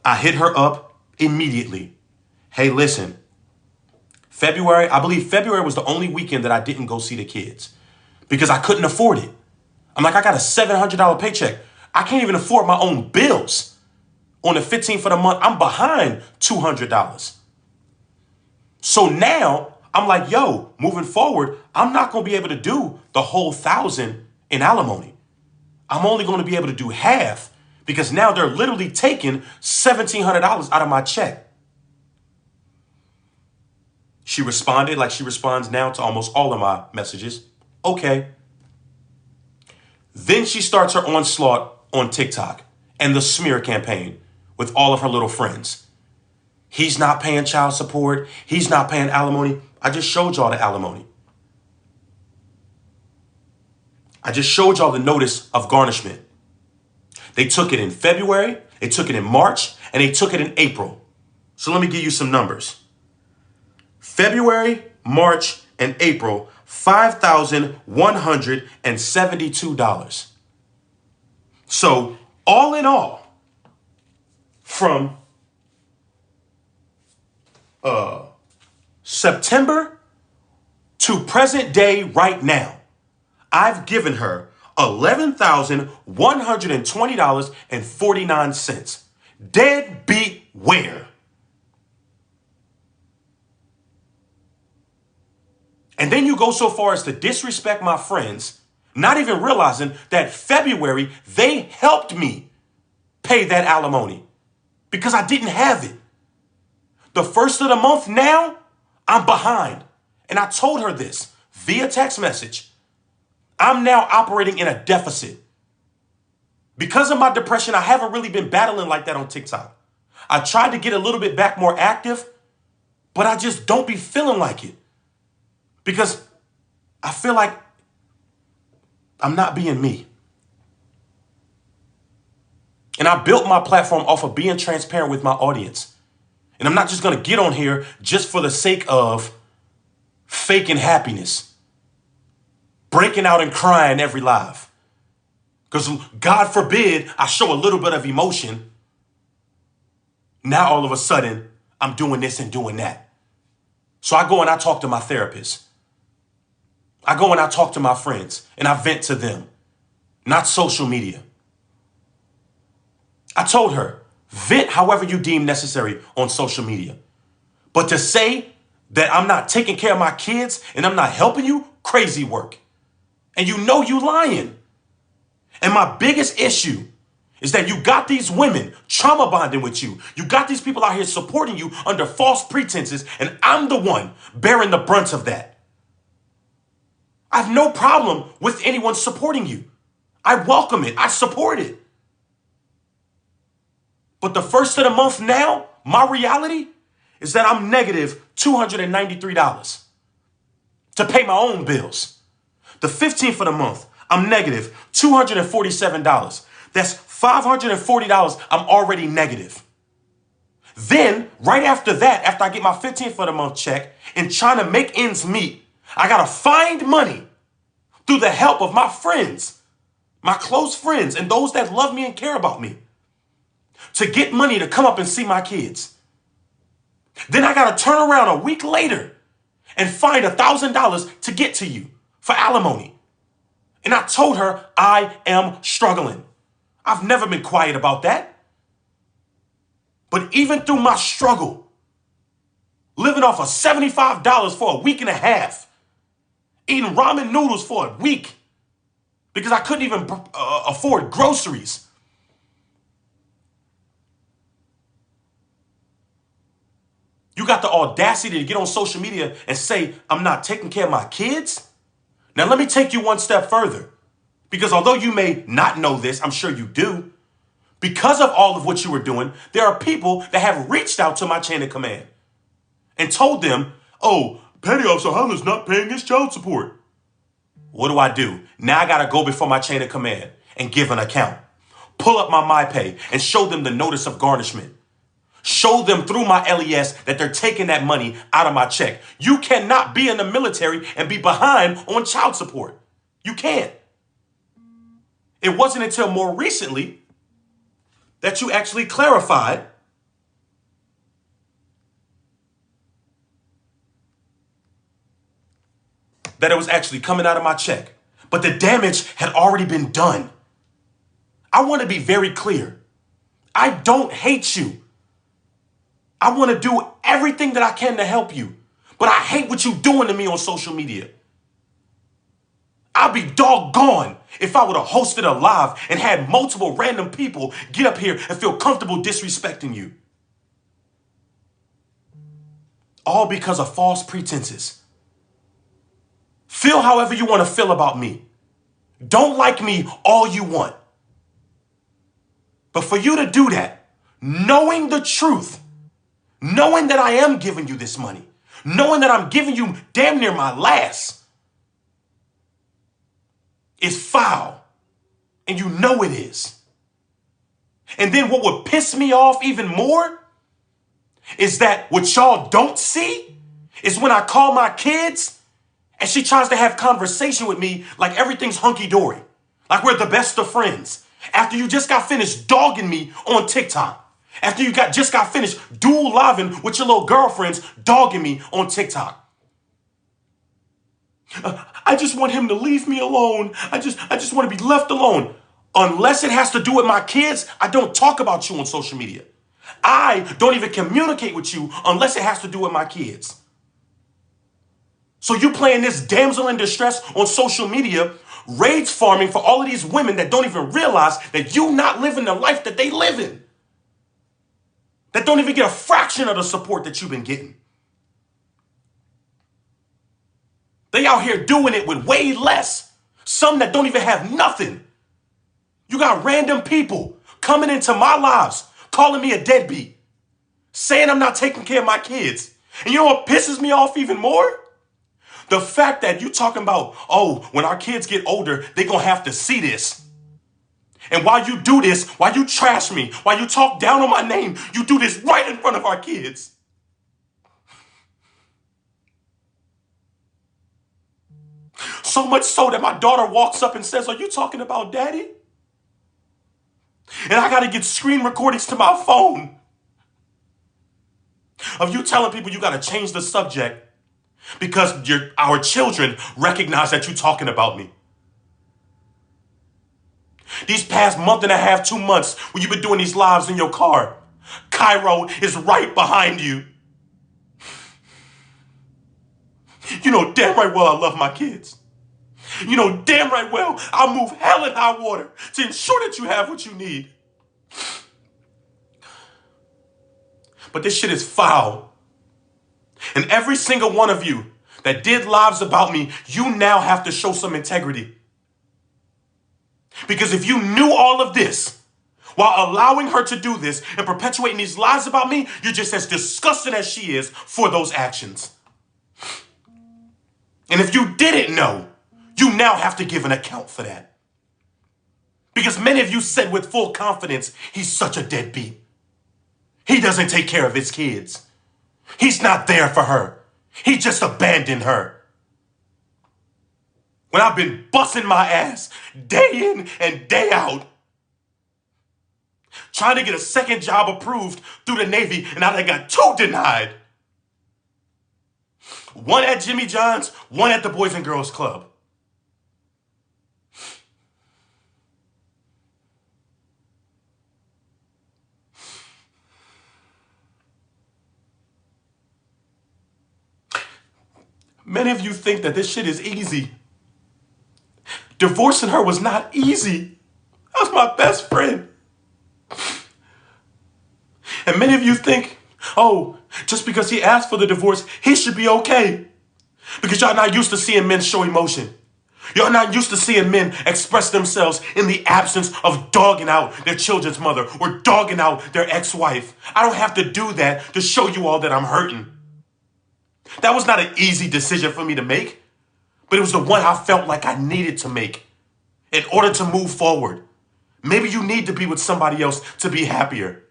I hit her up immediately. Hey, listen, I believe February was the only weekend that I didn't go see the kids because I couldn't afford it. I'm like, I got a $700 paycheck. I can't even afford my own bills. On the 15th of the month, I'm behind $200. So now I'm like, yo, moving forward, I'm not going to be able to do the whole 1,000 in alimony. I'm only going to be able to do half because now they're literally taking $1,700 out of my check. She responded like she responds now to almost all of my messages. Okay. Then she starts her onslaught on TikTok and the smear campaign with all of her little friends. He's not paying child support. He's not paying alimony. I just showed y'all the alimony. I just showed y'all the notice of garnishment. They took it in February, they took it in March, and they took it in April. So let me give you some numbers. February, March, and April, $5,172. So all in all, from September to present day right now, I've given her $11,120.49. Deadbeat where? And then you go so far as to disrespect my friends, not even realizing that February, they helped me pay that alimony because I didn't have it. The first of the month now, I'm behind. And I told her this via text message. I'm now operating in a deficit. Because of my depression, I haven't really been battling like that on TikTok. I tried to get a little bit back more active, but I just don't be feeling like it. Because I feel like I'm not being me. And I built my platform off of being transparent with my audience. And I'm not just going to get on here just for the sake of faking happiness, breaking out and crying every live. Because God forbid I show a little bit of emotion. Now all of a sudden I'm doing this and doing that. So I go and I talk to my therapist. I go and I talk to my friends and I vent to them, not social media. I told her, vent however you deem necessary on social media. But to say that I'm not taking care of my kids and I'm not helping you, crazy work. And you know you lying. And my biggest issue is that you got these women trauma bonding with you. You got these people out here supporting you under false pretenses, and I'm the one bearing the brunt of that. I have no problem with anyone supporting you. I welcome it. I support it. But the first of the month now, my reality is that I'm negative $293 to pay my own bills. The 15th of the month, I'm negative $247. That's $540 I'm already negative. Then, right after that, after I get my 15th of the month check and trying to make ends meet, I got to find money through the help of my friends, my close friends, and those that love me and care about me, to get money to come up and see my kids. Then I got to turn around a week later and find $1,000 to get to you for alimony. And I told her I am struggling. I've never been quiet about that. But even through my struggle, living off of $75 for a week and a half, eating ramen noodles for a week because I couldn't even afford groceries. You got the audacity to get on social media and say, I'm not taking care of my kids? Now, let me take you one step further. Because although you may not know this, I'm sure you do. Because of all of what you were doing, there are people that have reached out to my chain of command and told them, oh, Petty Officer Holland's not paying his child support. What do? Now I got to go before my chain of command and give an account. Pull up my MyPay and show them the notice of garnishment. Show them through my LES that they're taking that money out of my check. You cannot be in the military and be behind on child support. You can't. It wasn't until more recently that you actually clarified that it was actually coming out of my check. But the damage had already been done. I want to be very clear. I don't hate you. I want to do everything that I can to help you. But I hate what you're doing to me on social media. I'd be doggone if I would have hosted a live and had multiple random people get up here and feel comfortable disrespecting you. All because of false pretenses. Feel however you want to feel about me. Don't like me all you want. But for you to do that, knowing the truth, knowing that I am giving you this money, knowing that I'm giving you damn near my last, is foul. And you know it is. And then what would piss me off even more is that what y'all don't see is when I call my kids and she tries to have conversation with me like everything's hunky-dory, like we're the best of friends. After you just got finished dogging me on TikTok. After you just got finished dual living with your little girlfriends dogging me on TikTok. I just want him to leave me alone. I just want to be left alone. Unless it has to do with my kids, I don't talk about you on social media. I don't even communicate with you unless it has to do with my kids. So you playing this damsel in distress on social media, rage farming for all of these women that don't even realize that you not living the life that they live in. That don't even get a fraction of the support that you've been getting. They out here doing it with way less. Some that don't even have nothing. You got random people coming into my lives, calling me a deadbeat, saying I'm not taking care of my kids. And you know what pisses me off even more? The fact that you talking about, oh, when our kids get older, they gonna have to see this. And while you do this, while you trash me, while you talk down on my name, you do this right in front of our kids. So much so that my daughter walks up and says, are you talking about daddy? And I got to get screen recordings to my phone of you telling people you got to change the subject because our children recognize that you're talking about me. These past month and a half, 2 months, when you've been doing these lives in your car, Cairo is right behind you. You know damn right well I love my kids. You know damn right well I'll move hell and high water to ensure that you have what you need. But this shit is foul. And every single one of you that did lives about me, you now have to show some integrity. Because if you knew all of this while allowing her to do this and perpetuating these lies about me, you're just as disgusting as she is for those actions. And if you didn't know, you now have to give an account for that. Because many of you said with full confidence, he's such a deadbeat. He doesn't take care of his kids. He's not there for her. He just abandoned her. When I've been busting my ass day in and day out, trying to get a second job approved through the Navy, and I got 2 denied. One at Jimmy John's, one at the Boys and Girls Club. Many of you think that this shit is easy. Divorcing her was not easy. That was my best friend. And many of you think, oh, just because he asked for the divorce, he should be okay. Because y'all not used to seeing men show emotion. Y'all not used to seeing men express themselves in the absence of dogging out their children's mother or dogging out their ex-wife. I don't have to do that to show you all that I'm hurting. That was not an easy decision for me to make, but it was the one I felt like I needed to make in order to move forward. Maybe you need to be with somebody else to be happier.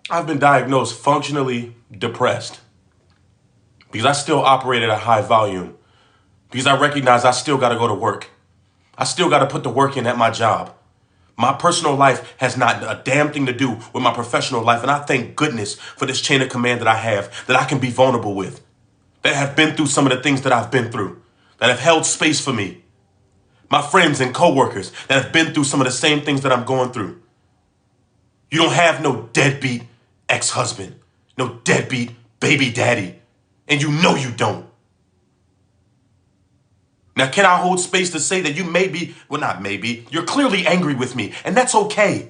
I've been diagnosed functionally depressed because I still operate at a high volume, because I recognize I still got to go to work. I still got to put the work in at my job. My personal life has not a damn thing to do with my professional life. And I thank goodness for this chain of command that I have, that I can be vulnerable with, that have been through some of the things that I've been through, that have held space for me. My friends and coworkers that have been through some of the same things that I'm going through. You don't have no deadbeat ex-husband, no deadbeat baby daddy, and you know you don't. Now, can I hold space to say that you may be, well, not maybe, you're clearly angry with me, and that's okay.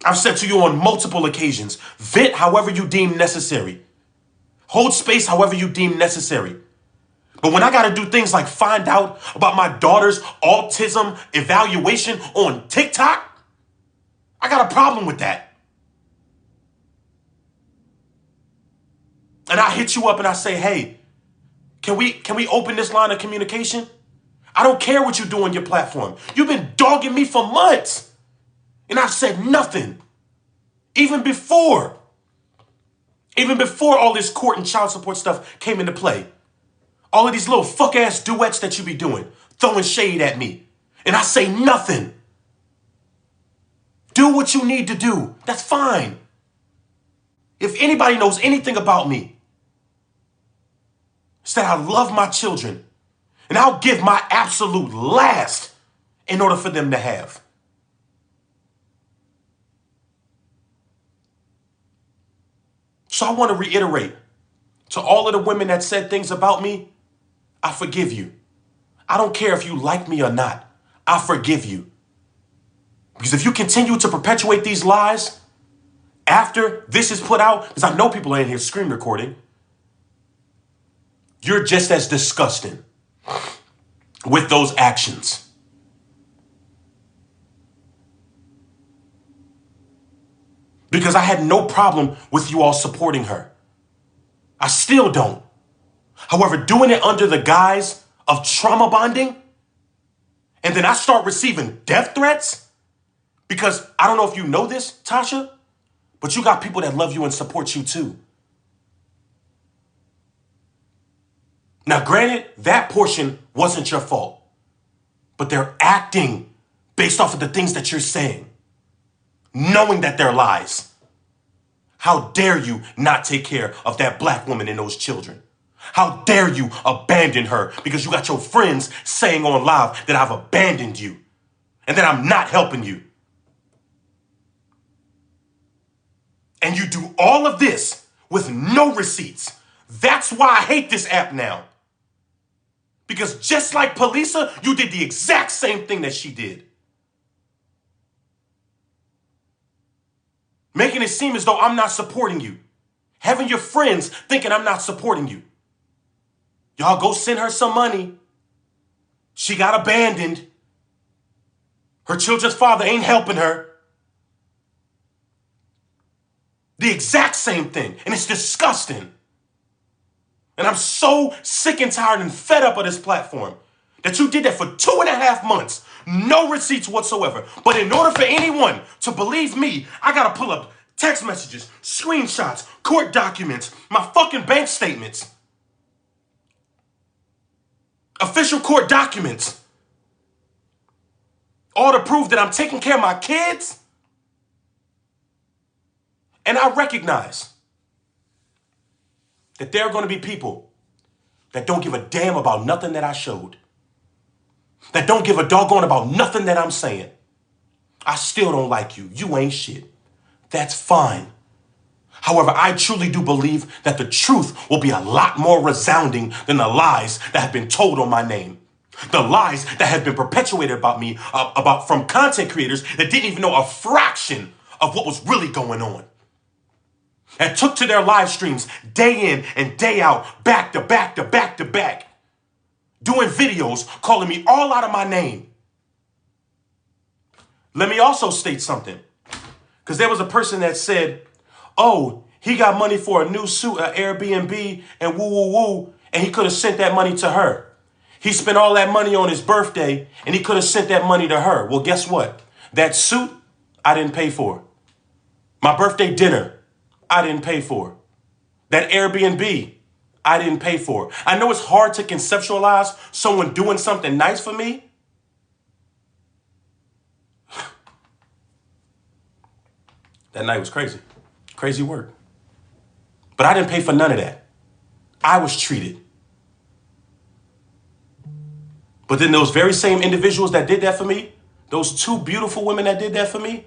I've said to you on multiple occasions, vent however you deem necessary. Hold space however you deem necessary. But when I got to do things like find out about my daughter's autism evaluation on TikTok, I got a problem with that. And I hit you up and I say, hey, can we open this line of communication? I don't care what you do on your platform. You've been dogging me for months. And I've said nothing. Even before all this court and child support stuff came into play. All of these little fuck-ass duets that you be doing, throwing shade at me. And I say nothing. Do what you need to do. That's fine. If anybody knows anything about me, it's that I love my children. And I'll give my absolute last in order for them to have. So I want to reiterate to all of the women that said things about me, I forgive you. I don't care if you like me or not. I forgive you. Because if you continue to perpetuate these lies after this is put out, because I know people are in here screen recording, you're just as disgusting with those actions. Because I had no problem with you all supporting her. I still don't. However, doing it under the guise of trauma bonding, and then I start receiving death threats, because I don't know if you know this, Tasha, but you got people that love you and support you too. Now, granted, that portion wasn't your fault, but they're acting based off of the things that you're saying, knowing that they're lies. How dare you not take care of that black woman and those children? How dare you abandon her because you got your friends saying on live that I've abandoned you and that I'm not helping you. And you do all of this with no receipts. That's why I hate this app now. Because just like Polisa, you did the exact same thing that she did. Making it seem as though I'm not supporting you. Having your friends thinking I'm not supporting you. Y'all go send her some money. She got abandoned. Her children's father ain't helping her. The exact same thing. And it's disgusting. And I'm so sick and tired and fed up of this platform that you did that for 2.5 months. No receipts whatsoever. But in order for anyone to believe me, I got to pull up text messages, screenshots, court documents, my fucking bank statements, official court documents, all to prove that I'm taking care of my kids. And I recognize that there are going to be people that don't give a damn about nothing that I showed, that don't give a doggone about nothing that I'm saying. I still don't like you. You ain't shit. That's fine. However, I truly do believe that the truth will be a lot more resounding than the lies that have been told on my name. The lies that have been perpetuated about me, from content creators that didn't even know a fraction of what was really going on. And took to their live streams day in and day out, back to back to back to back, doing videos calling me all out of my name. Let me also state something, because there was a person that said, oh, he got money for a new suit at Airbnb and woo, woo, woo, and he could have sent that money to her. He spent all that money on his birthday, and he could have sent that money to her. Well, guess what? That suit, I didn't pay for. My birthday dinner, I didn't pay for. That Airbnb, I didn't pay for. I know it's hard to conceptualize someone doing something nice for me. That night was crazy. Crazy work. But I didn't pay for none of that. I was treated. But then those very same individuals that did that for me, those two beautiful women that did that for me,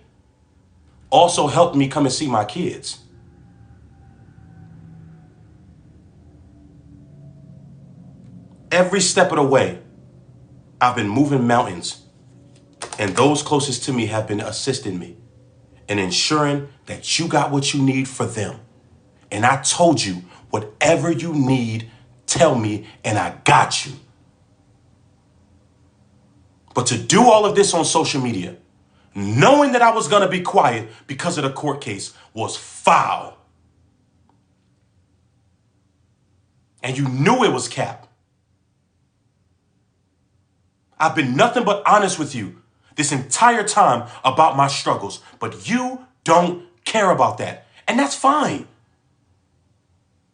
also helped me come and see my kids. Every step of the way, I've been moving mountains, and those closest to me have been assisting me and ensuring that you got what you need for them. And I told you, whatever you need, tell me, and I got you. But to do all of this on social media, knowing that I was going to be quiet because of the court case, was foul. And you knew it was cap. I've been nothing but honest with you this entire time about my struggles, but you don't care about that. And that's fine.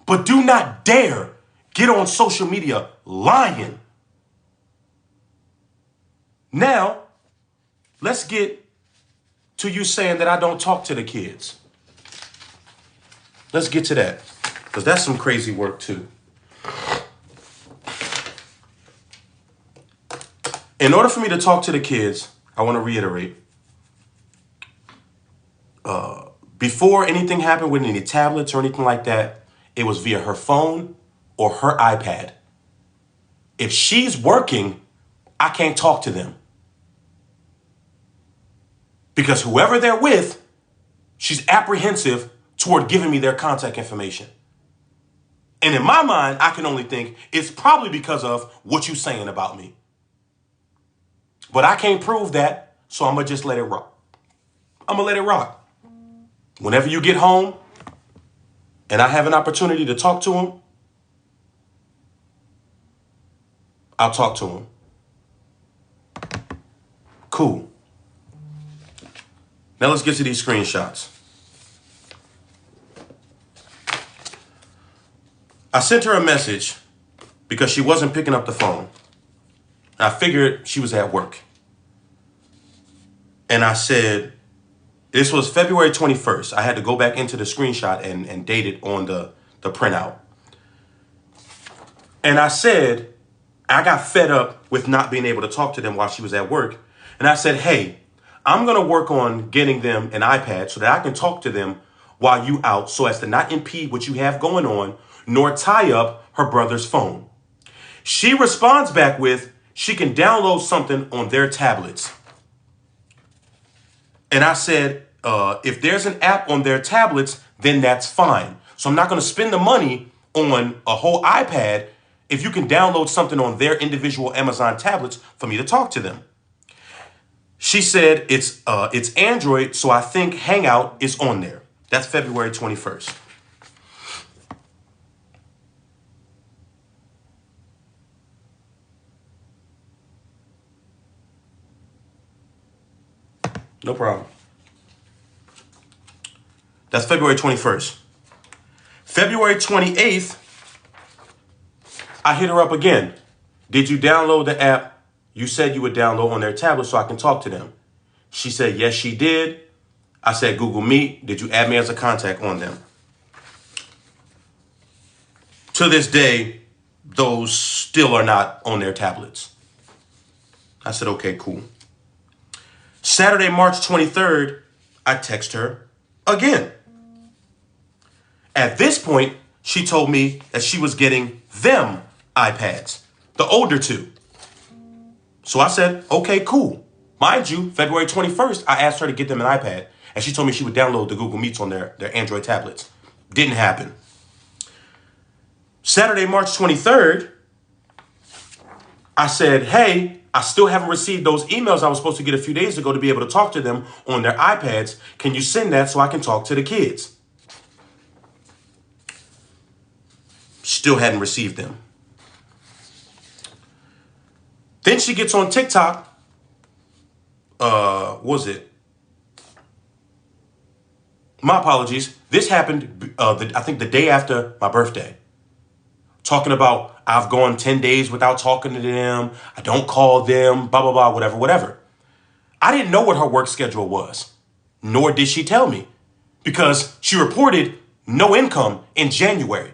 But do not dare get on social media lying. Now, let's get to you saying that I don't talk to the kids. Let's get to that, because that's some crazy work too. In order for me to talk to the kids, I want to reiterate, before anything happened with any tablets or anything like that, it was via her phone or her iPad. If she's working, I can't talk to them. Because whoever they're with, she's apprehensive toward giving me their contact information. And in my mind, I can only think it's probably because of what you're saying about me. But I can't prove that, so I'm going to just let it rock. I'm going to let it rock. Whenever you get home and I have an opportunity to talk to him, I'll talk to him. Cool. Now let's get to these screenshots. I sent her a message because she wasn't picking up the phone. I figured she was at work. And I said, this was February 21st. I had to go back into the screenshot and date it on the printout. And I said, I got fed up with not being able to talk to them while she was at work. And I said, hey, I'm going to work on getting them an iPad so that I can talk to them while you out, so as to not impede what you have going on, nor tie up her brother's phone. She responds back with, she can download something on their tablets. And I said, if there's an app on their tablets, then that's fine. So I'm not going to spend the money on a whole iPad if you can download something on their individual Amazon tablets for me to talk to them. She said it's Android, so I think Hangout is on there. That's February 21st. No problem. That's February 21st. February 28th, I hit her up again. Did you download the app you said you would download on their tablet so I can talk to them? She said, yes, she did. I said, Google Meet. Did you add me as a contact on them? To this day, those still are not on their tablets. I said, okay, cool. Saturday, March 23rd, I text her again. At this point, she told me that she was getting them iPads, the older two. So I said, okay, cool. Mind you, February 21st, I asked her to get them an iPad, and she told me she would download the Google Meets on their Android tablets. Didn't happen. Saturday, March 23rd, I said, hey, I still haven't received those emails I was supposed to get a few days ago to be able to talk to them on their iPads. Can you send that so I can talk to the kids? Still hadn't received them. Then she gets on TikTok. What was it? My apologies. This happened, I think, the day after my birthday. Talking about, I've gone 10 days without talking to them. I don't call them, blah, blah, blah, whatever, whatever. I didn't know what her work schedule was, nor did she tell me. because she reported no income in January.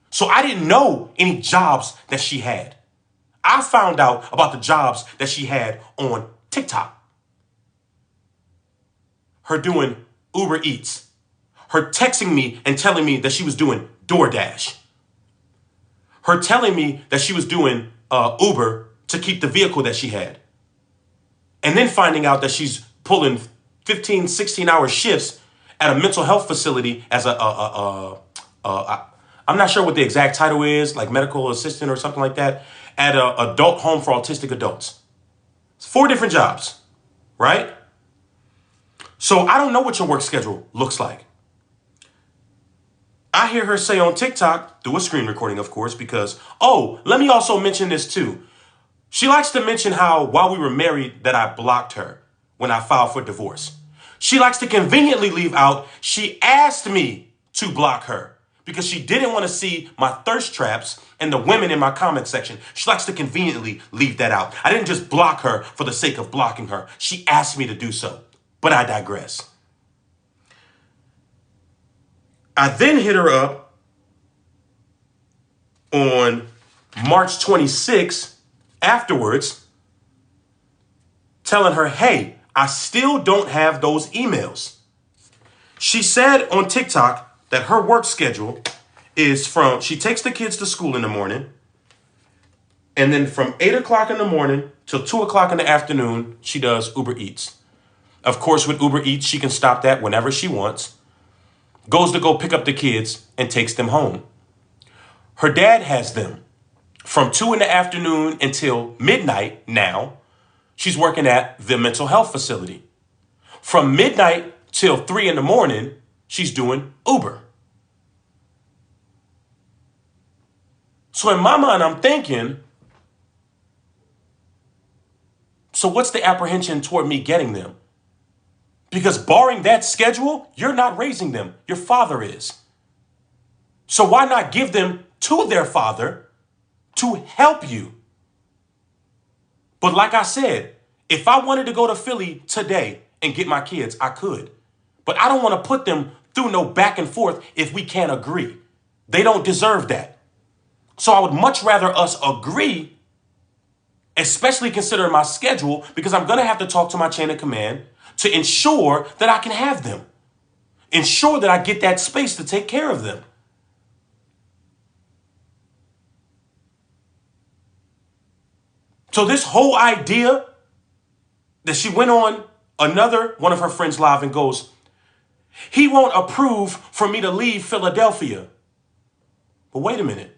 So I didn't know any jobs that she had. I found out about the jobs that she had on TikTok. Her doing Uber Eats. Her texting me and telling me that she was doing DoorDash. Her telling me that she was doing Uber to keep the vehicle that she had. And then finding out that she's pulling 15, 16-hour shifts at a mental health facility as I'm not sure what the exact title is, like medical assistant or something like that, at an adult home for autistic adults. It's 4 different jobs, right? So I don't know what your work schedule looks like. I hear her say on TikTok, do a screen recording, of course, because, let me also mention this too. She likes to mention how while we were married that I blocked her when I filed for divorce. She likes to conveniently leave out, she asked me to block her because she didn't want to see my thirst traps and the women in my comment section. She likes to conveniently leave that out. I didn't just block her for the sake of blocking her. She asked me to do so, but I digress. I then hit her up on March 26th afterwards, telling her, hey, I still don't have those emails. She said on TikTok that her work schedule is she takes the kids to school in the morning, and then from 8 o'clock in the morning till 2 o'clock in the afternoon, she does Uber Eats. Of course, with Uber Eats, she can stop that whenever she wants. Goes to go pick up the kids and takes them home. Her dad has them from 2 in the afternoon until midnight now. She's working at the mental health facility. From midnight till 3 in the morning, she's doing Uber. So in my mind, I'm thinking, so what's the apprehension toward me getting them? Because barring that schedule, you're not raising them. Your father is. So why not give them to their father to help you? But like I said, if I wanted to go to Philly today and get my kids, I could. But I don't want to put them through no back and forth if we can't agree. They don't deserve that. So I would much rather us agree, especially considering my schedule, because I'm going to have to talk to my chain of command to ensure that I can have them. Ensure that I get that space to take care of them. So this whole idea that she went on another one of her friends live and goes, he won't approve for me to leave Philadelphia. But wait a minute.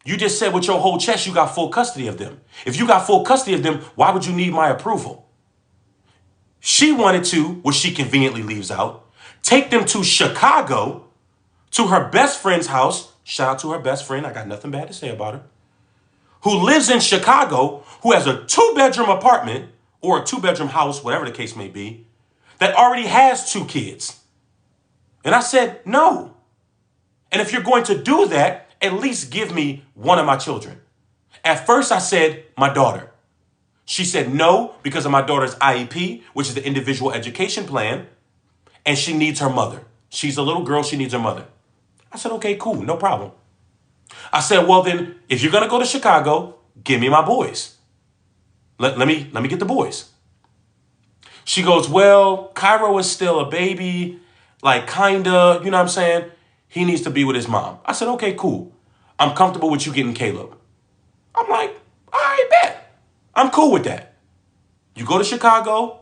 You just said with your whole chest you got full custody of them. If you got full custody of them, why would you need my approval? She wanted to, which she conveniently leaves out, take them to Chicago, to her best friend's house. Shout out to her best friend. I got nothing bad to say about her. Who lives in Chicago, who has a 2-bedroom apartment or a 2-bedroom house, whatever the case may be, that already has 2 kids. And I said, no. And if you're going to do that, at least give me one of my children. At first I said, my daughter. She said no because of my daughter's IEP, which is the individual education plan, and she needs her mother. She's a little girl, she needs her mother. I said, okay, cool, no problem. I said, well then, if you're gonna go to Chicago, give me my boys. Let me get the boys. She goes, well, Cairo is still a baby, like kinda, you know what I'm saying? He needs to be with his mom. I said, okay, cool. I'm comfortable with you getting Caleb. I'm like, all right, bet. I'm cool with that. You go to Chicago,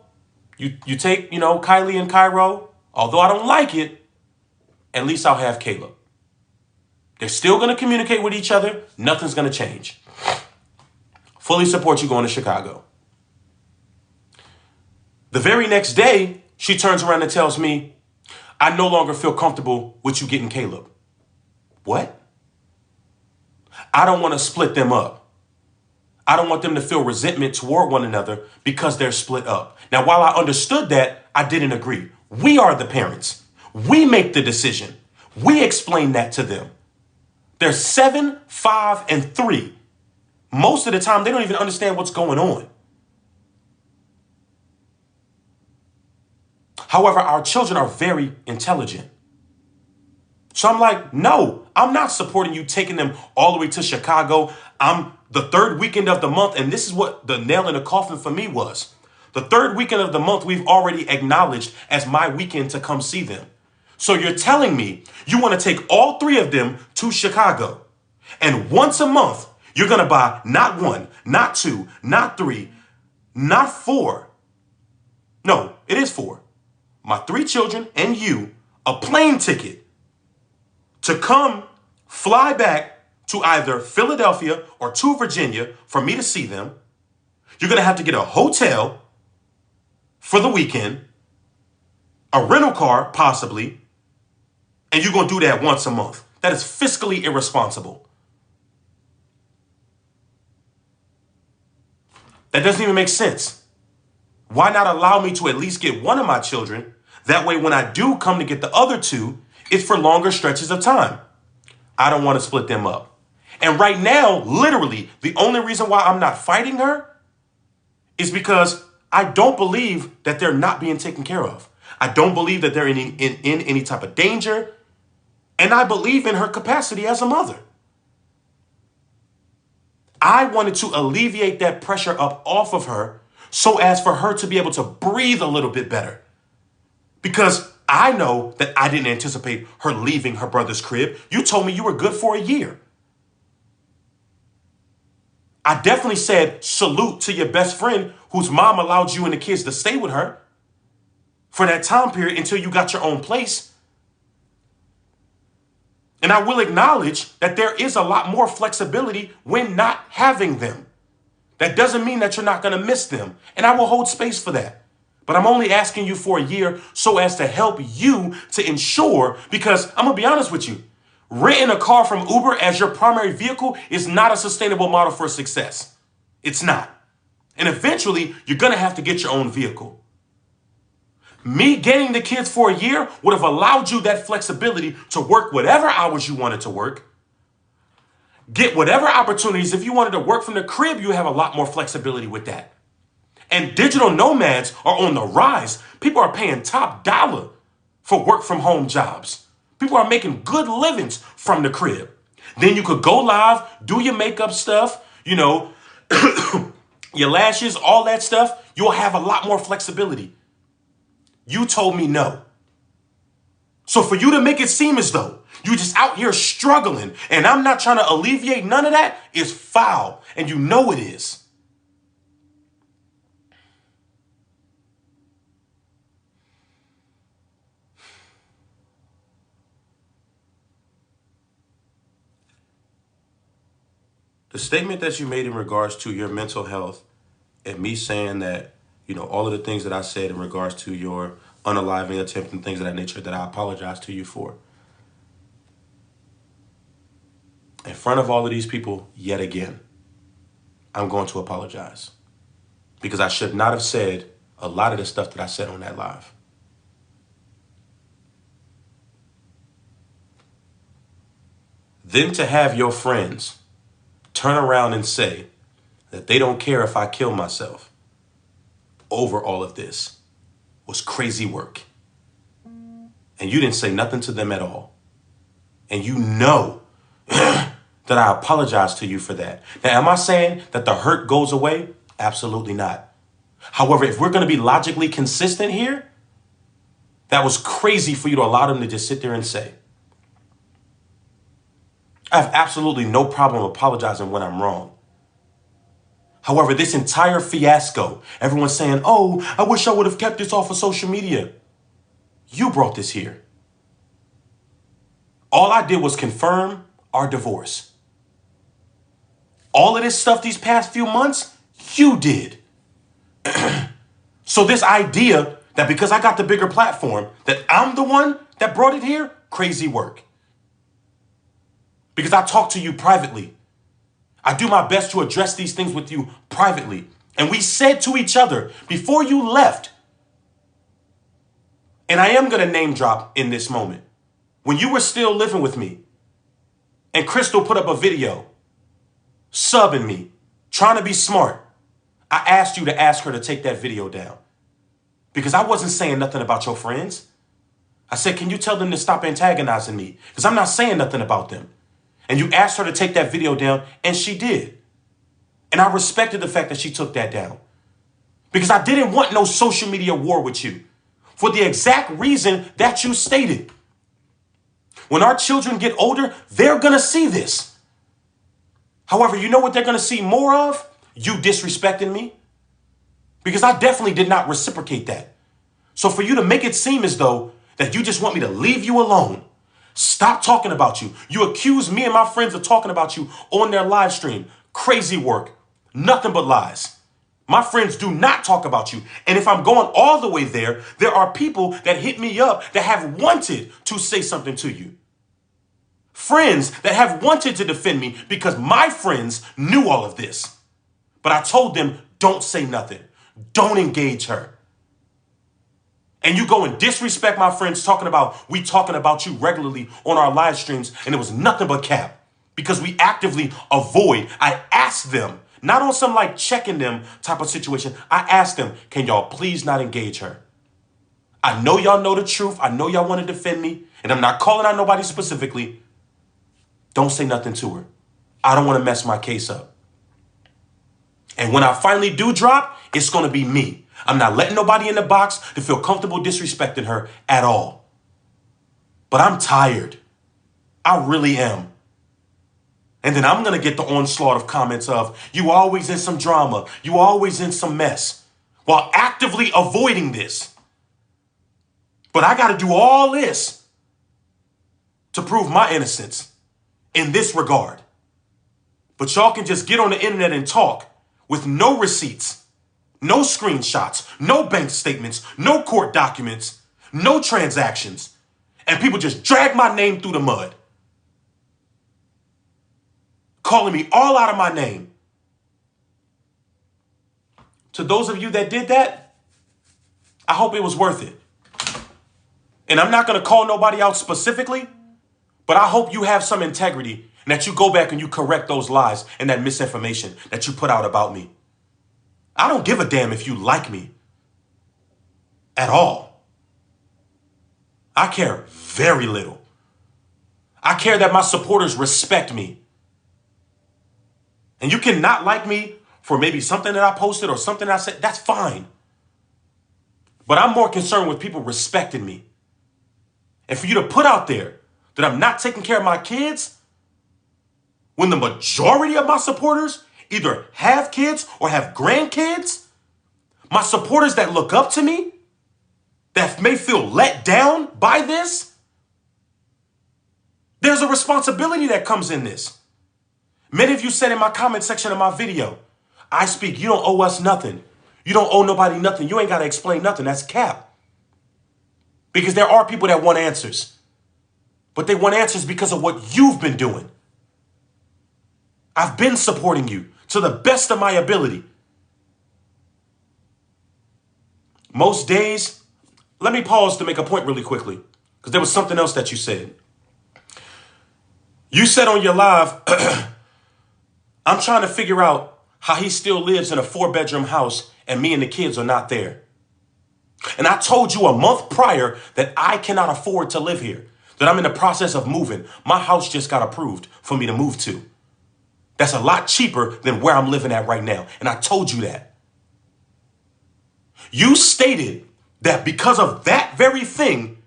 you take, Kylie and Cairo. Although I don't like it, at least I'll have Caleb. They're still going to communicate with each other. Nothing's going to change. Fully support you going to Chicago. The very next day, she turns around and tells me, I no longer feel comfortable with you getting Caleb. What? I don't want to split them up. I don't want them to feel resentment toward one another because they're split up. Now, while I understood that, I didn't agree. We are the parents. We make the decision. We explain that to them. They're 7, 5, and 3. Most of the time, they don't even understand what's going on. However, our children are very intelligent. So I'm like, no, I'm not supporting you taking them all the way to Chicago. I'm the third weekend of the month, and this is what the nail in the coffin for me was. The third weekend of the month, we've already acknowledged as my weekend to come see them. So you're telling me you want to take all three of them to Chicago, and once a month, you're going to buy not one, not two, not three, not four. No, it is four. My three children and you, a plane ticket to come fly back to either Philadelphia or to Virginia for me to see them. You're going to have to get a hotel for the weekend, a rental car possibly, and you're going to do that once a month. That is fiscally irresponsible. That doesn't even make sense. Why not allow me to at least get one of my children? That way, when I do come to get the other two, it's for longer stretches of time. I don't want to split them up. And right now, literally, the only reason why I'm not fighting her is because I don't believe that they're not being taken care of. I don't believe that they're in any type of danger. And I believe in her capacity as a mother. I wanted to alleviate that pressure up off of her so as for her to be able to breathe a little bit better. Because I know that I didn't anticipate her leaving her brother's crib. You told me you were good for a year. I definitely said salute to your best friend whose mom allowed you and the kids to stay with her for that time period until you got your own place. And I will acknowledge that there is a lot more flexibility when not having them. That doesn't mean that you're not going to miss them. And I will hold space for that. But I'm only asking you for a year so as to help you to ensure, because I'm going to be honest with you, renting a car from Uber as your primary vehicle is not a sustainable model for success. It's not. And eventually, you're going to have to get your own vehicle. Me getting the kids for a year would have allowed you that flexibility to work whatever hours you wanted to work. Get whatever opportunities. If you wanted to work from the crib, you have a lot more flexibility with that. And digital nomads are on the rise. People are paying top dollar for work from home jobs. People are making good livings from the crib. Then you could go live, do your makeup stuff, your lashes, all that stuff. You'll have a lot more flexibility. You told me no. So for you to make it seem as though you're just out here struggling and I'm not trying to alleviate none of that is foul. And you know it is. The statement that you made in regards to your mental health and me saying that, all of the things that I said in regards to your unaliving attempt and things of that nature that I apologize to you for. In front of all of these people, yet again, I'm going to apologize. Because I should not have said a lot of the stuff that I said on that live. Then to have your friends turn around and say that they don't care if I kill myself over all of this was crazy work. And you didn't say nothing to them at all. And you know that I apologize to you for that. Now, am I saying that the hurt goes away? Absolutely not. However, if we're going to be logically consistent here, that was crazy for you to allow them to just sit there and say. I have absolutely no problem apologizing when I'm wrong. However, this entire fiasco, everyone's saying, oh, I wish I would have kept this off of social media. You brought this here. All I did was confirm our divorce. All of this stuff these past few months, you did. So this idea that because I got the bigger platform, that I'm the one that brought it here, crazy work. Because I talk to you privately. I do my best to address these things with you privately. And we said to each other before you left, and I am going to name drop in this moment, when you were still living with me and Crystal put up a video subbing me, trying to be smart, I asked you to ask her to take that video down because I wasn't saying nothing about your friends. I said, can you tell them to stop antagonizing me? Because I'm not saying nothing about them. And you asked her to take that video down, and she did. And I respected the fact that she took that down. Because I didn't want no social media war with you. For the exact reason that you stated. When our children get older, they're going to see this. However, you know what they're going to see more of? You disrespecting me. Because I definitely did not reciprocate that. So for you to make it seem as though that you just want me to leave you alone, stop talking about you. You accuse me and my friends of talking about you on their live stream. Crazy work. Nothing but lies. My friends do not talk about you. And if I'm going all the way there, there are people that hit me up that have wanted to say something to you. Friends that have wanted to defend me because my friends knew all of this. But I told them, don't say nothing. Don't engage her. And you go and disrespect my friends talking about you regularly on our live streams, and it was nothing but cap. Because we actively avoid. I asked them, not on some like checking them type of situation. I asked them, can y'all please not engage her? I know y'all know the truth. I know y'all want to defend me, and I'm not calling out nobody specifically. Don't say nothing to her. I don't want to mess my case up. And when I finally do drop, it's going to be me. I'm not letting nobody in the box to feel comfortable disrespecting her at all. But I'm tired. I really am. And then I'm going to get the onslaught of comments of, you always in some drama. You always in some mess. While actively avoiding this. But I got to do all this to prove my innocence in this regard. But y'all can just get on the internet and talk with no receipts, no screenshots, no bank statements, no court documents, no transactions. And people just drag my name through the mud. Calling me all out of my name. To those of you that did that, I hope it was worth it. And I'm not going to call nobody out specifically, but I hope you have some integrity and that you go back and you correct those lies and that misinformation that you put out about me. I don't give a damn if you like me at all. I care very little. I care that my supporters respect me. And you can not like me for maybe something that I posted or something I said. That's fine. But I'm more concerned with people respecting me. And for you to put out there that I'm not taking care of my kids when the majority of my supporters either have kids or have grandkids, my supporters that look up to me, that may feel let down by this, there's a responsibility that comes in this. Many of you said in my comment section of my video, I speak, you don't owe us nothing. You don't owe nobody nothing. You ain't got to explain nothing. That's cap. Because there are people that want answers. But they want answers because of what you've been doing. I've been supporting you to the best of my ability. Most days, let me pause to make a point really quickly, because there was something else that you said. You said on your live, I'm trying to figure out how he still lives in a 4-bedroom house and me and the kids are not there. And I told you a month prior that I cannot afford to live here, that I'm in the process of moving. My house just got approved for me to move to. That's a lot cheaper than where I'm living at right now. And I told you that. You stated that because of that very thing,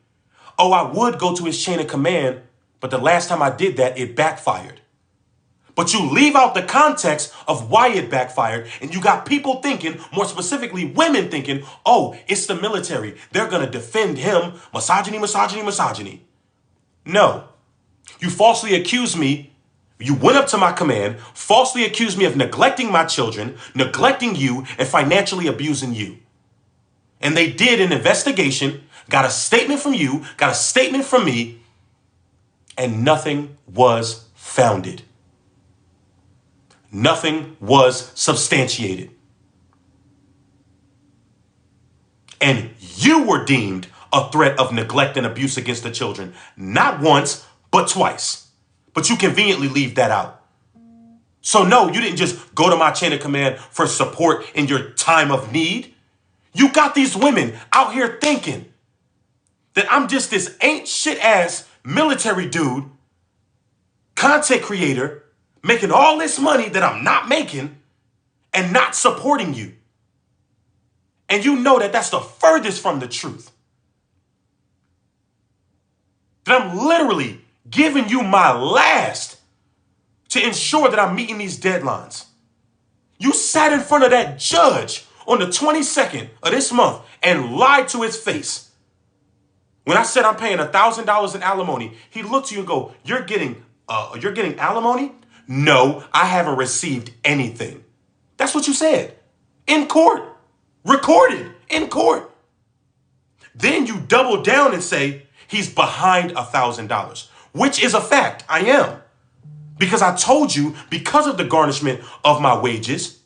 I would go to his chain of command, but the last time I did that, it backfired. But you leave out the context of why it backfired, and you got people thinking, more specifically women thinking, it's the military. They're going to defend him. Misogyny, misogyny, misogyny. No. You falsely accused me. You went up to my command, falsely accused me of neglecting my children, neglecting you, and financially abusing you. And they did an investigation, got a statement from you, got a statement from me, and nothing was founded. Nothing was substantiated. And you were deemed a threat of neglect and abuse against the children, not once, but twice. But you conveniently leave that out. So no, you didn't just go to my chain of command for support in your time of need. You got these women out here thinking that I'm just this ain't shit ass military dude, content creator, making all this money that I'm not making and not supporting you. And you know that that's the furthest from the truth. That I'm literally giving you my last to ensure that I'm meeting these deadlines. You sat in front of that judge on the 22nd of this month and lied to his face. When I said I'm paying $1,000 in alimony, he looked at you and go, you're getting alimony? No, I haven't received anything. That's what you said. In court. Recorded in court. Then you double down and say he's behind $1,000, which is a fact. I am. Because I told you, because of the garnishment of my wages,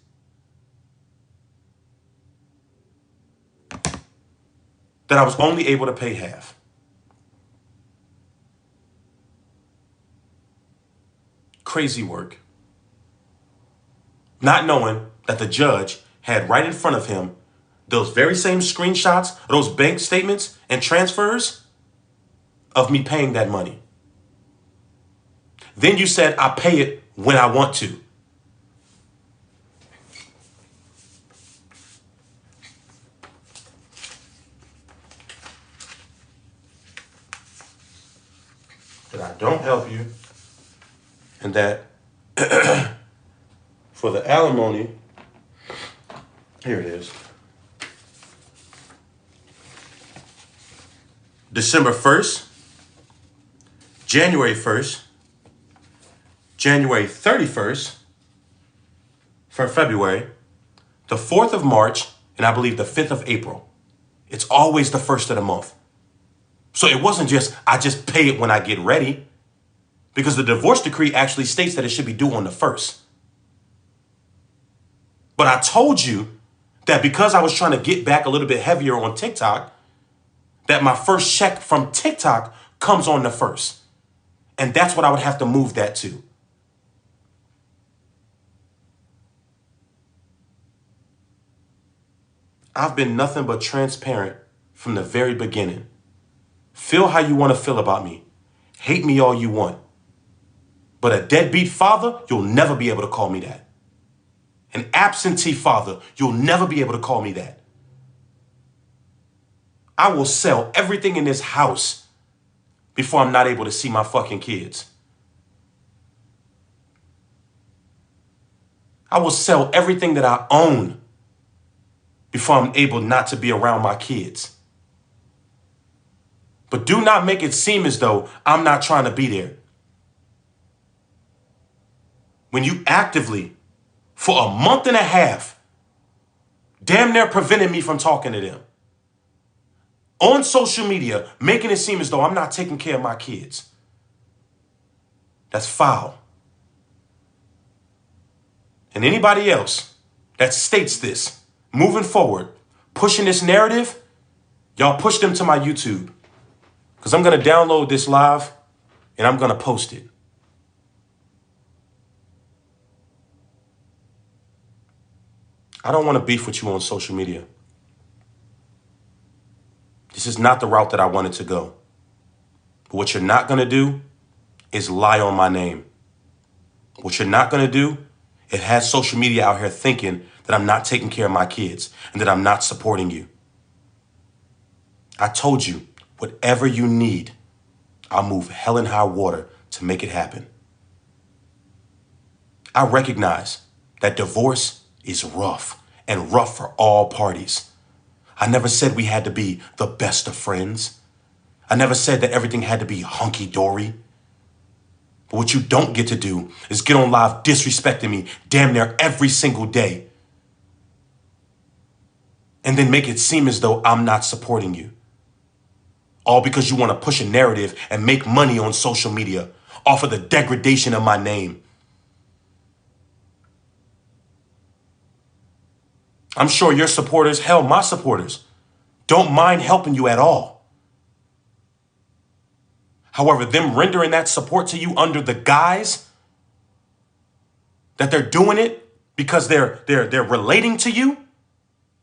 that I was only able to pay half. Crazy work. Not knowing that the judge had right in front of him those very same screenshots, those bank statements and transfers of me paying that money. Then you said I pay it when I want to. That I don't help you, and that for the alimony, here it is. December 1st, January 1st, January 31st for February, the 4th of March, and I believe the 5th of April. It's always the first of the month. So it wasn't just, I just pay it when I get ready, because the divorce decree actually states that it should be due on the 1st. But I told you that because I was trying to get back a little bit heavier on TikTok, that my first check from TikTok comes on the 1st. And that's what I would have to move that to. I've been nothing but transparent from the very beginning. Feel how you want to feel about me. Hate me all you want. But a deadbeat father, you'll never be able to call me that. An absentee father, you'll never be able to call me that. I will sell everything in this house before I'm not able to see my fucking kids. I will sell everything that I own before I'm able not to be around my kids. But do not make it seem as though I'm not trying to be there. When you actively, for a month and a half, damn near prevented me from talking to them. On social media, making it seem as though I'm not taking care of my kids. That's foul. And anybody else that states this, moving forward, pushing this narrative, y'all push them to my YouTube. Because I'm going to download this live and I'm going to post it. I don't want to beef with you on social media. This is not the route that I wanted to go. But what you're not going to do is lie on my name. What you're not going to do, it has social media out here thinking that I'm not taking care of my kids and that I'm not supporting you. I told you, whatever you need, I'll move hell and high water to make it happen. I recognize that divorce is rough and rough for all parties. I never said we had to be the best of friends. I never said that everything had to be hunky-dory. But what you don't get to do is get on live disrespecting me damn near every single day. And then make it seem as though I'm not supporting you. All because you want to push a narrative and make money on social media off of the degradation of my name. I'm sure your supporters, hell, my supporters, don't mind helping you at all. However, them rendering that support to you under the guise that they're doing it because they're relating to you,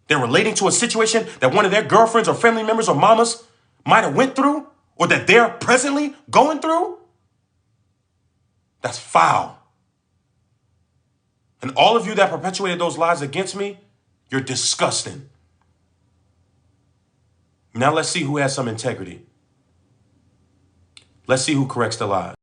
they're relating to a situation that one of their girlfriends or family members or mamas might have went through or that they're presently going through, that's foul. And all of you that perpetuated those lies against me, you're disgusting. Now let's see who has some integrity. Let's see who corrects the lies.